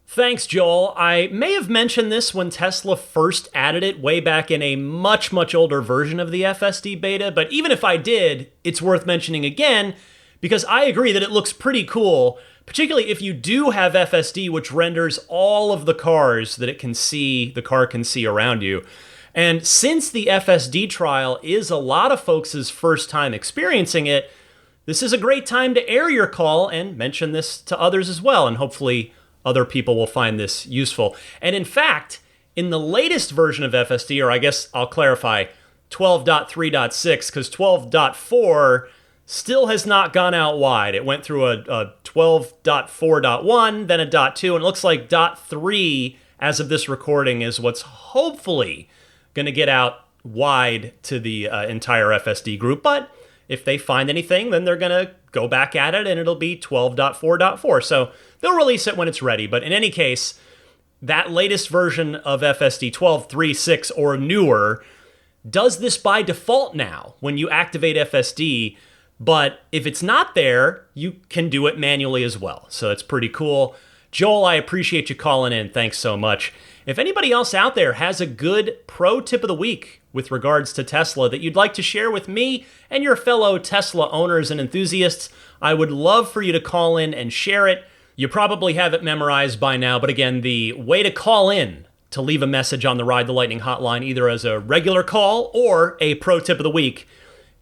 Thanks, Joel. I may have mentioned this when Tesla first added it way back in a much, much older version of the FSD beta, but even if I did, it's worth mentioning again because I agree that it looks pretty cool, particularly if you do have FSD, which renders all of the cars that the car can see around you. And since the FSD trial is a lot of folks' first time experiencing it, this is a great time to air your call and mention this to others as well, and hopefully other people will find this useful. And in fact, in the latest version of FSD, or I guess I'll clarify, 12.3.6, because 12.4 still has not gone out wide. It went through a 12.4.1, then a .2, and it looks like .3, as of this recording, is what's hopefully going to get out wide to the entire FSD group. But if they find anything, then they're going to go back at it, and it'll be 12.4.4. So they'll release it when it's ready. But in any case, that latest version of FSD 12.3.6 or newer does this by default now when you activate FSD. But if it's not there, you can do it manually as well. So that's pretty cool. Joel, I appreciate you calling in. Thanks so much. If anybody else out there has a good pro tip of the week with regards to Tesla that you'd like to share with me and your fellow Tesla owners and enthusiasts, I would love for you to call in and share it. You probably have it memorized by now, but again, the way to call in to leave a message on the Ride the Lightning hotline, either as a regular call or a pro tip of the week,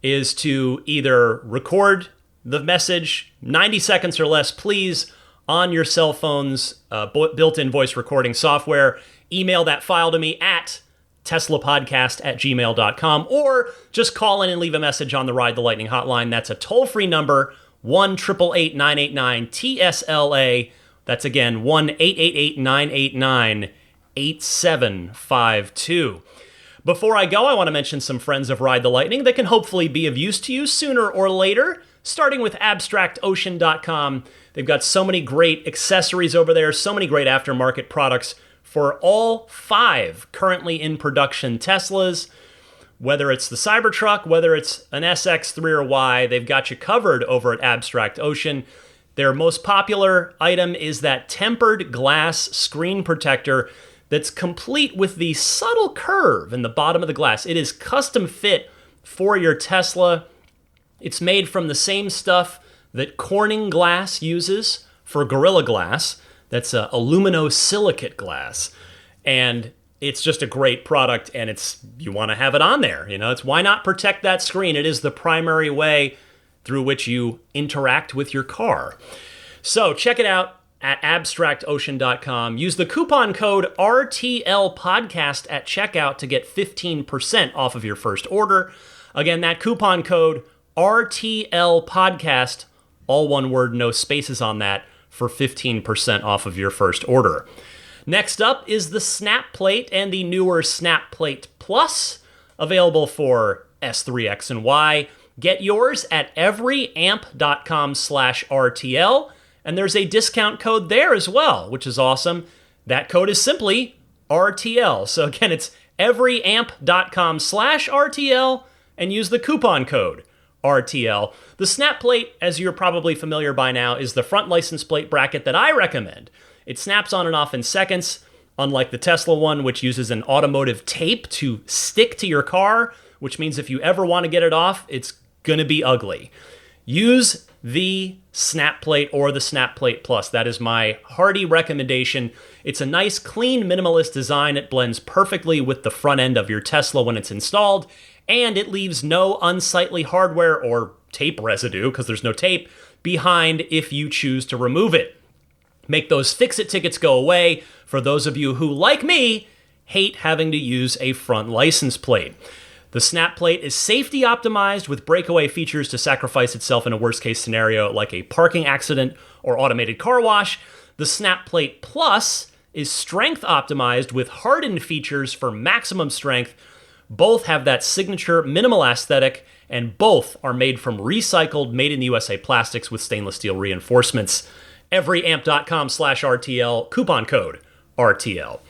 is to either record the message 90 seconds or less, please, on your cell phone's built-in voice recording software. Email that file to me at teslapodcast@gmail.com, or just call in and leave a message on the Ride the Lightning hotline. That's a toll-free number, 1-888-989-TSLA. That's again, 1-888-989-8752. Before I go, I want to mention some friends of Ride the Lightning that can hopefully be of use to you sooner or later. starting with abstractocean.com. They've got so many great accessories over there, so many great aftermarket products for all 5 currently in production Teslas. Whether it's the Cybertruck, whether it's an SX3 or Y, they've got you covered over at Abstract Ocean. Their most popular item is that tempered glass screen protector that's complete with the subtle curve in the bottom of the glass. It is custom fit for your Tesla. It's made from the same stuff that Corning Glass uses for Gorilla Glass. That's aluminosilicate glass. And it's just a great product, and you want to have it on there. It's why not protect that screen? It is the primary way through which you interact with your car. So check it out at abstractocean.com. Use the coupon code RTLPodcast at checkout to get 15% off of your first order. Again, that coupon code RTLPodcast, all one word, no spaces on that, for 15% off of your first order. Next up is the Snap Plate and the newer Snap Plate Plus, available for S3, X, and Y. Get yours at everyamp.com/RTL, and there's a discount code there as well, which is awesome. That code is simply RTL. So again, it's everyamp.com/RTL, and use the coupon code RTL. The Snap Plate, as you're probably familiar by now, is the front license plate bracket that I recommend. It snaps on and off in seconds, unlike the Tesla one, which uses an automotive tape to stick to your car, which means if you ever want to get it off, it's going to be ugly. Use the Snap Plate or the Snap Plate Plus. That is my hearty recommendation. It's a nice, clean, minimalist design. It blends perfectly with the front end of your Tesla when it's installed, and it leaves no unsightly hardware or tape residue, because there's no tape, behind if you choose to remove it. Make those fix-it tickets go away for those of you who, like me, hate having to use a front license plate. The Snap Plate is safety optimized with breakaway features to sacrifice itself in a worst-case scenario like a parking accident or automated car wash. The Snap Plate Plus is strength optimized with hardened features for maximum strength. Both have that signature minimal aesthetic, and both are made from recycled, made-in-the-USA plastics with stainless steel reinforcements. Everyamp.com/RTL, coupon code RTL.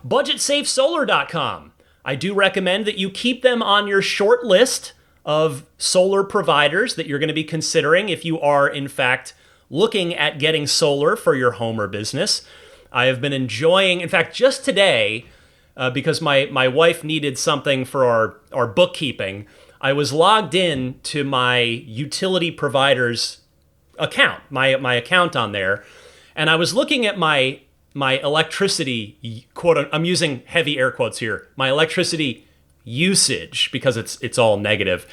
BudgetSafeSolar.com. I do recommend that you keep them on your short list of solar providers that you're going to be considering if you are, in fact, looking at getting solar for your home or business. I have been enjoying, in fact, just today, because my wife needed something for our bookkeeping, I was logged in to my utility provider's account, my account on there, and I was looking at my electricity, quote, I'm using heavy air quotes here, my electricity usage, because it's all negative,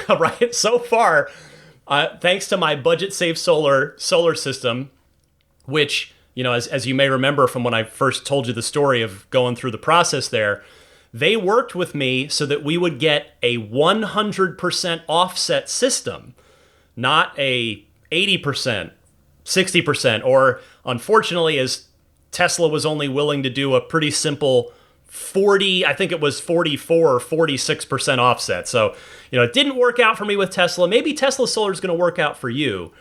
right? So far, thanks to my Budget Safe solar system, which, as you may remember from when I first told you the story of going through the process there, they worked with me so that we would get a 100% offset system, not a 80%, 60%, or unfortunately, as Tesla was only willing to do a pretty simple 40, I think it was 44 or 46% offset. So, it didn't work out for me with Tesla. Maybe Tesla Solar is going to work out for you,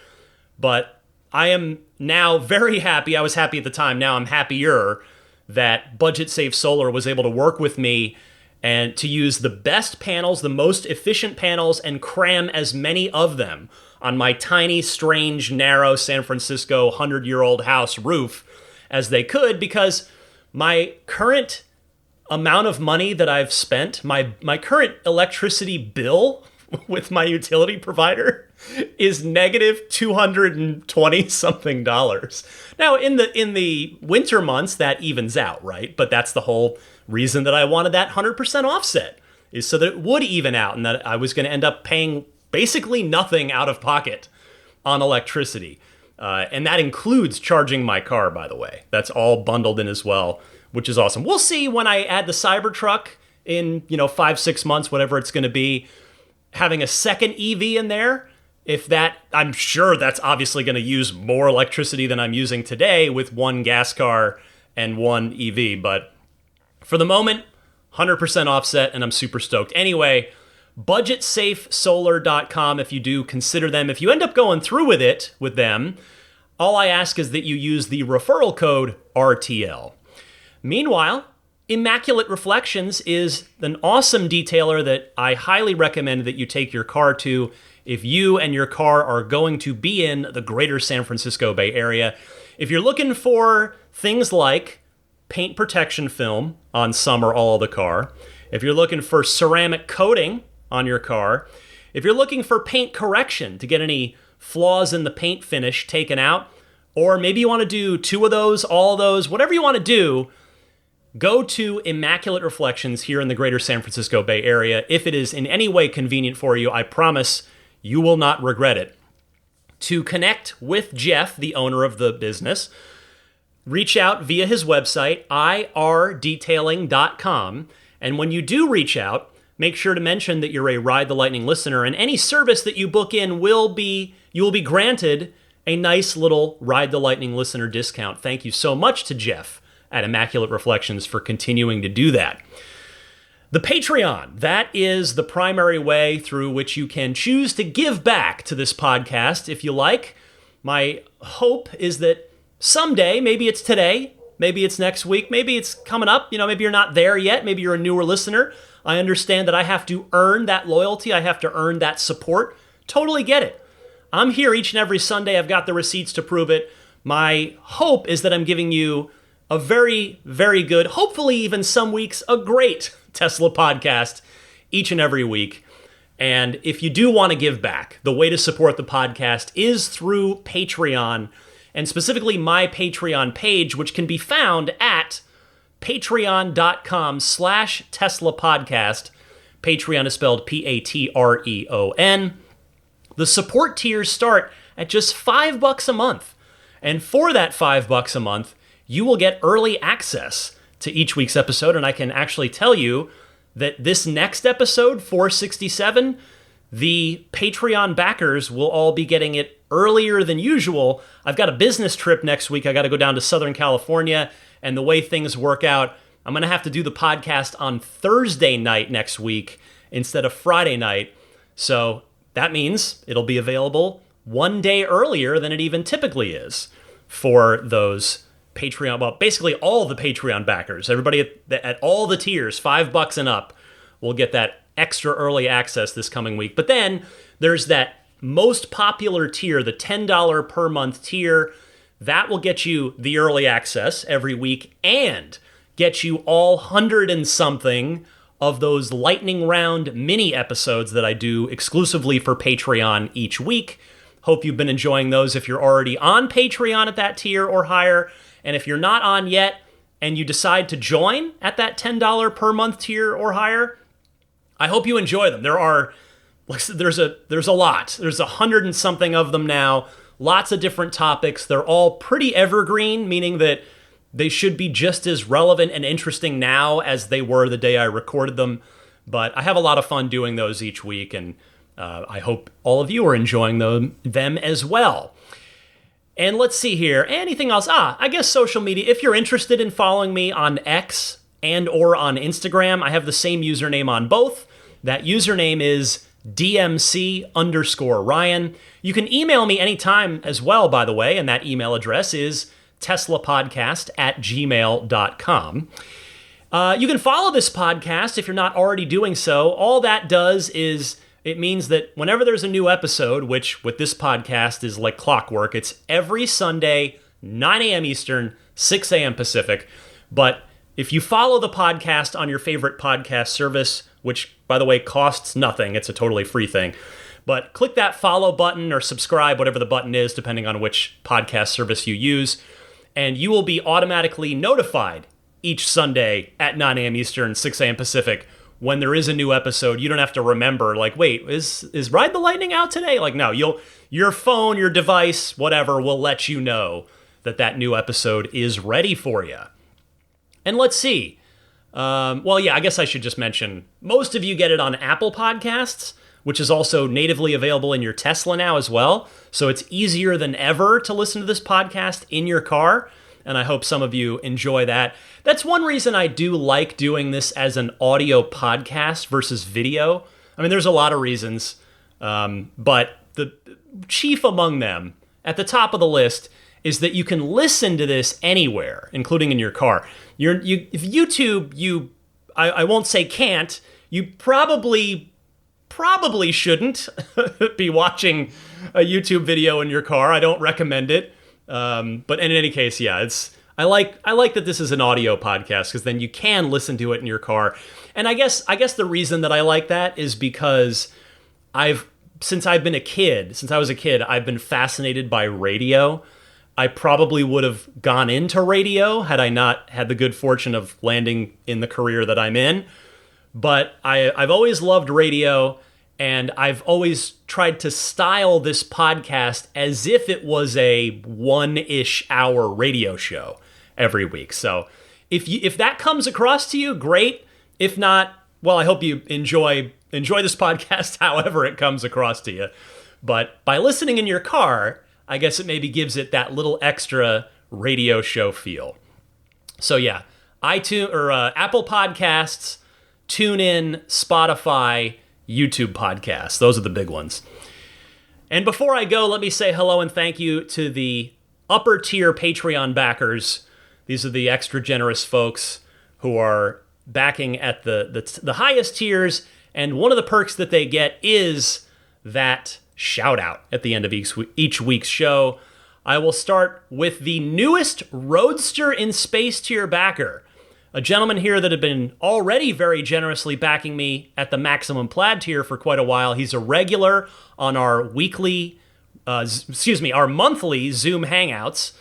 but I am now very happy. I was happy at the time. Now I'm happier that Budget Safe Solar was able to work with me and to use the best panels, the most efficient panels, and cram as many of them on my tiny, strange, narrow San Francisco 100-year-old house roof as they could, because my current amount of money that I've spent, my current electricity bill with my utility provider is negative $220 something. Now, in the winter months, that evens out, right? But that's the whole reason that I wanted that 100% offset, is so that it would even out and that I was going to end up paying basically nothing out of pocket on electricity. And that includes charging my car, by the way. That's all bundled in as well, which is awesome. We'll see when I add the Cybertruck in, 5-6 months, whatever it's going to be, having a second EV in there. If that, I'm sure that's obviously going to use more electricity than I'm using today with one gas car and one EV. But for the moment, 100% offset, and I'm super stoked. Anyway, BudgetSafeSolar.com if you do consider them. If you end up going through with them, all I ask is that you use the referral code RTL. Meanwhile, Immaculate Reflections is an awesome detailer that I highly recommend that you take your car to if you and your car are going to be in the greater San Francisco Bay Area. If you're looking for things like paint protection film on some or all of the car, if you're looking for ceramic coating on your car, if you're looking for paint correction to get any flaws in the paint finish taken out, or maybe you want to do 2 of those, all of those, whatever you want to do, go to Immaculate Reflections here in the greater San Francisco Bay Area. If it is in any way convenient for you, I promise you will not regret it. To connect with Jeff, the owner of the business, reach out via his website, irdetailing.com. And when you do reach out, make sure to mention that you're a Ride the Lightning listener, and any service that you book in you will be granted a nice little Ride the Lightning listener discount. Thank you so much to Jeff at Immaculate Reflections for continuing to do that. The Patreon, that is the primary way through which you can choose to give back to this podcast if you like. My hope is that someday, maybe it's today, maybe it's next week, maybe it's coming up, maybe you're not there yet, maybe you're a newer listener. I understand that I have to earn that loyalty, I have to earn that support. Totally get it. I'm here each and every Sunday, I've got the receipts to prove it. My hope is that I'm giving you a very, very good, hopefully even some weeks, a great Tesla podcast each and every week. And if you do want to give back, the way to support the podcast is through Patreon, and specifically my Patreon page, which can be found at patreon.com/Tesla podcast. Patreon is spelled Patreon. The support tiers start at just $5 a month. And for that $5 a month, you will get early access to each week's episode. And I can actually tell you that this next episode, 467, the Patreon backers will all be getting it earlier than usual. I've got a business trip next week. I got to go down to Southern California, and the way things work out, I'm going to have to do the podcast on Thursday night next week instead of Friday night. So that means it'll be available one day earlier than it even typically is for those Patreon, well, basically all the Patreon backers. Everybody at all the tiers, $5 and up, will get that extra early access this coming week. But then there's that most popular tier, the $10 per month tier. That will get you the early access every week and get you all 100 and something of those lightning round mini episodes that I do exclusively for Patreon each week. Hope you've been enjoying those if you're already on Patreon at that tier or higher. And if you're not on yet and you decide to join at that $10 per month tier or higher, I hope you enjoy them. There's a lot. There's 100 and something of them now. Lots of different topics. They're all pretty evergreen, meaning that they should be just as relevant and interesting now as they were the day I recorded them. But I have a lot of fun doing those each week, and I hope all of you are enjoying them as well. And let's see here. Anything else? I guess social media. If you're interested in following me on X and or on Instagram, I have the same username on both. That username is DMC_Ryan. You can email me anytime as well, by the way, and that email address is teslapodcast@gmail.com. You can follow this podcast if you're not already doing so. All that does is it means that whenever there's a new episode, which with this podcast is like clockwork, it's every Sunday, 9 a.m. Eastern, 6 a.m. Pacific. But if you follow the podcast on your favorite podcast service, which, by the way, costs nothing, it's a totally free thing, but click that follow button or subscribe, whatever the button is, depending on which podcast service you use, and you will be automatically notified each Sunday at 9 a.m. Eastern, 6 a.m. Pacific when there is a new episode. You don't have to remember, like, wait, is Ride the Lightning out today? Like, no, your phone, your device, whatever, will let you know that new episode is ready for you. And let's see. I guess I should just mention, most of you get it on Apple Podcasts, which is also natively available in your Tesla now as well. So it's easier than ever to listen to this podcast in your car, and I hope some of you enjoy that. That's one reason I do like doing this as an audio podcast versus video. I mean, there's a lot of reasons, but the chief among them, at the top of the list, is that you can listen to this anywhere, including in your car. If YouTube, I won't say can't, you probably shouldn't be watching a YouTube video in your car. I don't recommend it. But in any case, yeah, I like that this is an audio podcast, because then you can listen to it in your car. And I guess the reason that I like that is because since I was a kid, I've been fascinated by radio. I probably would have gone into radio had I not had the good fortune of landing in the career that I'm in. But I've always loved radio, and I've always tried to style this podcast as if it was a 1-ish hour radio show every week. So if that comes across to you, great. If not, well, I hope you enjoy this podcast however it comes across to you. But by listening in your car, I guess it maybe gives it that little extra radio show feel. So yeah, iTunes or Apple Podcasts, TuneIn, Spotify, YouTube Podcasts. Those are the big ones. And before I go, let me say hello and thank you to the upper tier Patreon backers. These are the extra generous folks who are backing at the highest tiers. And one of the perks that they get is that shout out at the end of each week's show. I will start with the newest Roadster in Space tier backer, a gentleman here that had been already very generously backing me at the Maximum Plaid tier for quite a while. He's a regular on our our monthly Zoom Hangouts.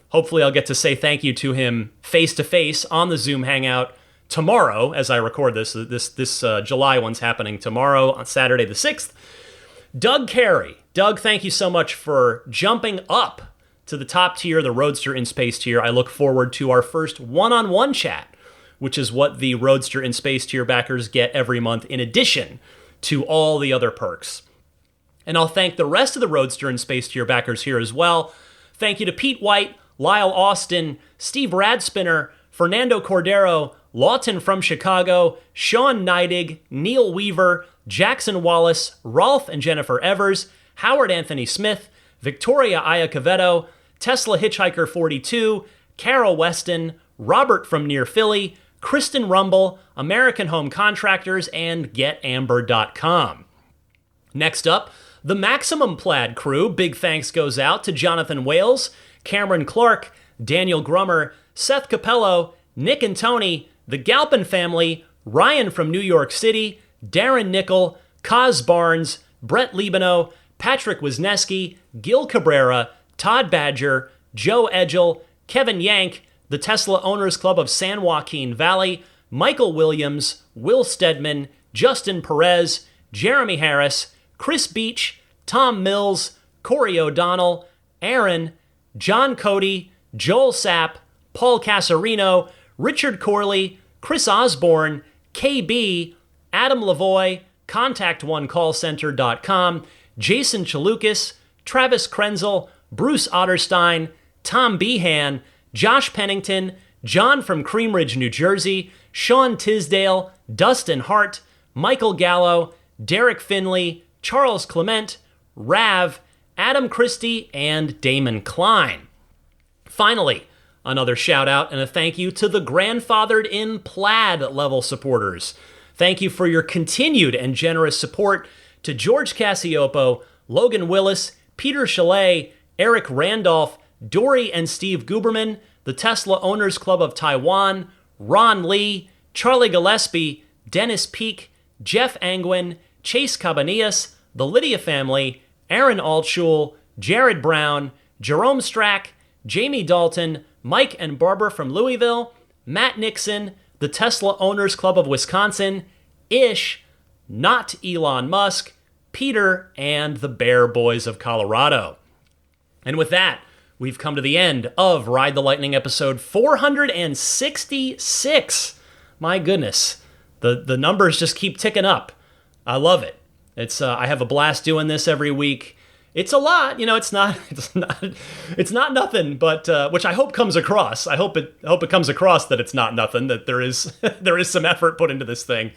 Hopefully I'll get to say thank you to him face-to-face on the Zoom Hangout tomorrow as I record this. This July one's happening tomorrow on Saturday the 6th. Doug Carey. Doug, thank you so much for jumping up to the top tier, the Roadster in Space tier. I look forward to our first one-on-one chat, which is what the Roadster in Space tier backers get every month in addition to all the other perks. And I'll thank the rest of the Roadster in Space tier backers here as well. Thank you to Pete White, Lyle Austin, Steve Radspinner, Fernando Cordero, Lawton from Chicago, Sean Neidig, Neil Weaver, Jackson Wallace, Rolf and Jennifer Evers, Howard Anthony Smith, Victoria Iacovetto, Tesla Hitchhiker 42, Carol Weston, Robert from near Philly, Kristen Rumble, American Home Contractors, and GetAmber.com. Next up, the Maximum Plaid crew. Big thanks goes out to Jonathan Wales, Cameron Clark, Daniel Grummer, Seth Capello, Nick and Tony, the Galpin family, Ryan from New York City, Darren Nickel, Kaz Barnes, Brett Libano, Patrick Wisniewski, Gil Cabrera, Todd Badger, Joe Edgel, Kevin Yank, the Tesla Owners Club of San Joaquin Valley, Michael Williams, Will Stedman, Justin Perez, Jeremy Harris, Chris Beach, Tom Mills, Corey O'Donnell, Aaron, John Cody, Joel Sapp, Paul Casarino, Richard Corley, Chris Osborne, KB, Adam Lavoie, ContactOneCallCenter.com, Jason Chalukas, Travis Krenzel, Bruce Otterstein, Tom Behan, Josh Pennington, John from Cream Ridge, New Jersey, Sean Tisdale, Dustin Hart, Michael Gallo, Derek Finley, Charles Clement, Rav, Adam Christie, and Damon Klein. Finally, another shout out and a thank you to the Grandfathered in Plaid level supporters. Thank you for your continued and generous support to George Cassiopo, Logan Willis, Peter Chalet, Eric Randolph, Dory and Steve Guberman, the Tesla Owners Club of Taiwan, Ron Lee, Charlie Gillespie, Dennis Peak, Jeff Angwin, Chase Cabanillas, the Lydia family, Aaron Altschul, Jared Brown, Jerome Strack, Jamie Dalton, Mike and Barbara from Louisville, Matt Nixon, the Tesla Owners Club of Wisconsin, Ish, Not Elon Musk, Peter, and the Bear Boys of Colorado. And with that, we've come to the end of Ride the Lightning episode 466. My goodness, the numbers just keep ticking up. I love it. It's I have a blast doing this every week. It's a lot, it's not nothing, but which I hope comes across. I hope it comes across that it's not nothing, that there is some effort put into this thing.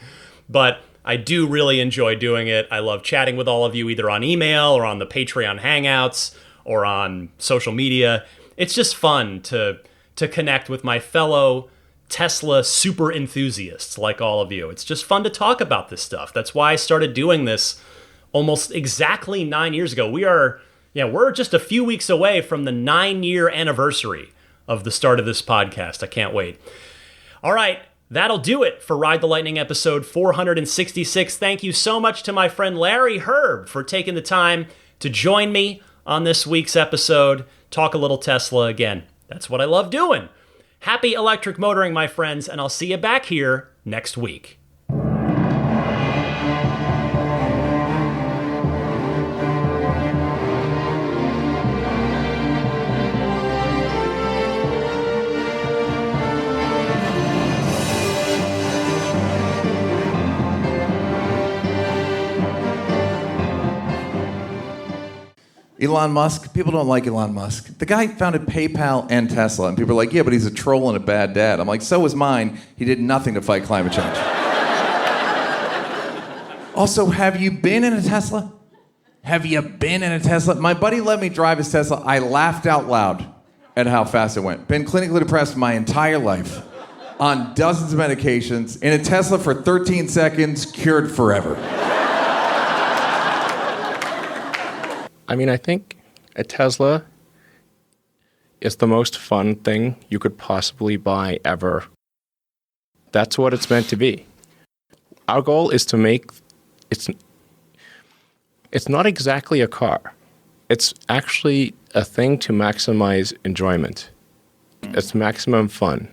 But I do really enjoy doing it. I love chatting with all of you either on email or on the Patreon Hangouts or on social media. It's just fun to connect with my fellow Tesla super enthusiasts like all of you. It's just fun to talk about this stuff. That's why I started doing this almost exactly 9 years ago. We're just a few weeks away from the 9-year anniversary of the start of this podcast. I can't wait. All right, that'll do it for Ride the Lightning episode 466. Thank you so much to my friend Larry Hryb for taking the time to join me on this week's episode. Talk a little Tesla again. That's what I love doing. Happy electric motoring, my friends, and I'll see you back here next week. Elon Musk, people don't like Elon Musk. The guy founded PayPal and Tesla, and people are like, yeah, but he's a troll and a bad dad. I'm like, so was mine. He did nothing to fight climate change. Also, have you been in a Tesla? Have you been in a Tesla? My buddy let me drive his Tesla. I laughed out loud at how fast it went. Been clinically depressed my entire life, on dozens of medications, in a Tesla for 13 seconds, cured forever. I mean, I think a Tesla is the most fun thing you could possibly buy ever. That's what it's meant to be. Our goal is to make it's not exactly a car. It's actually a thing to maximize enjoyment. It's maximum fun.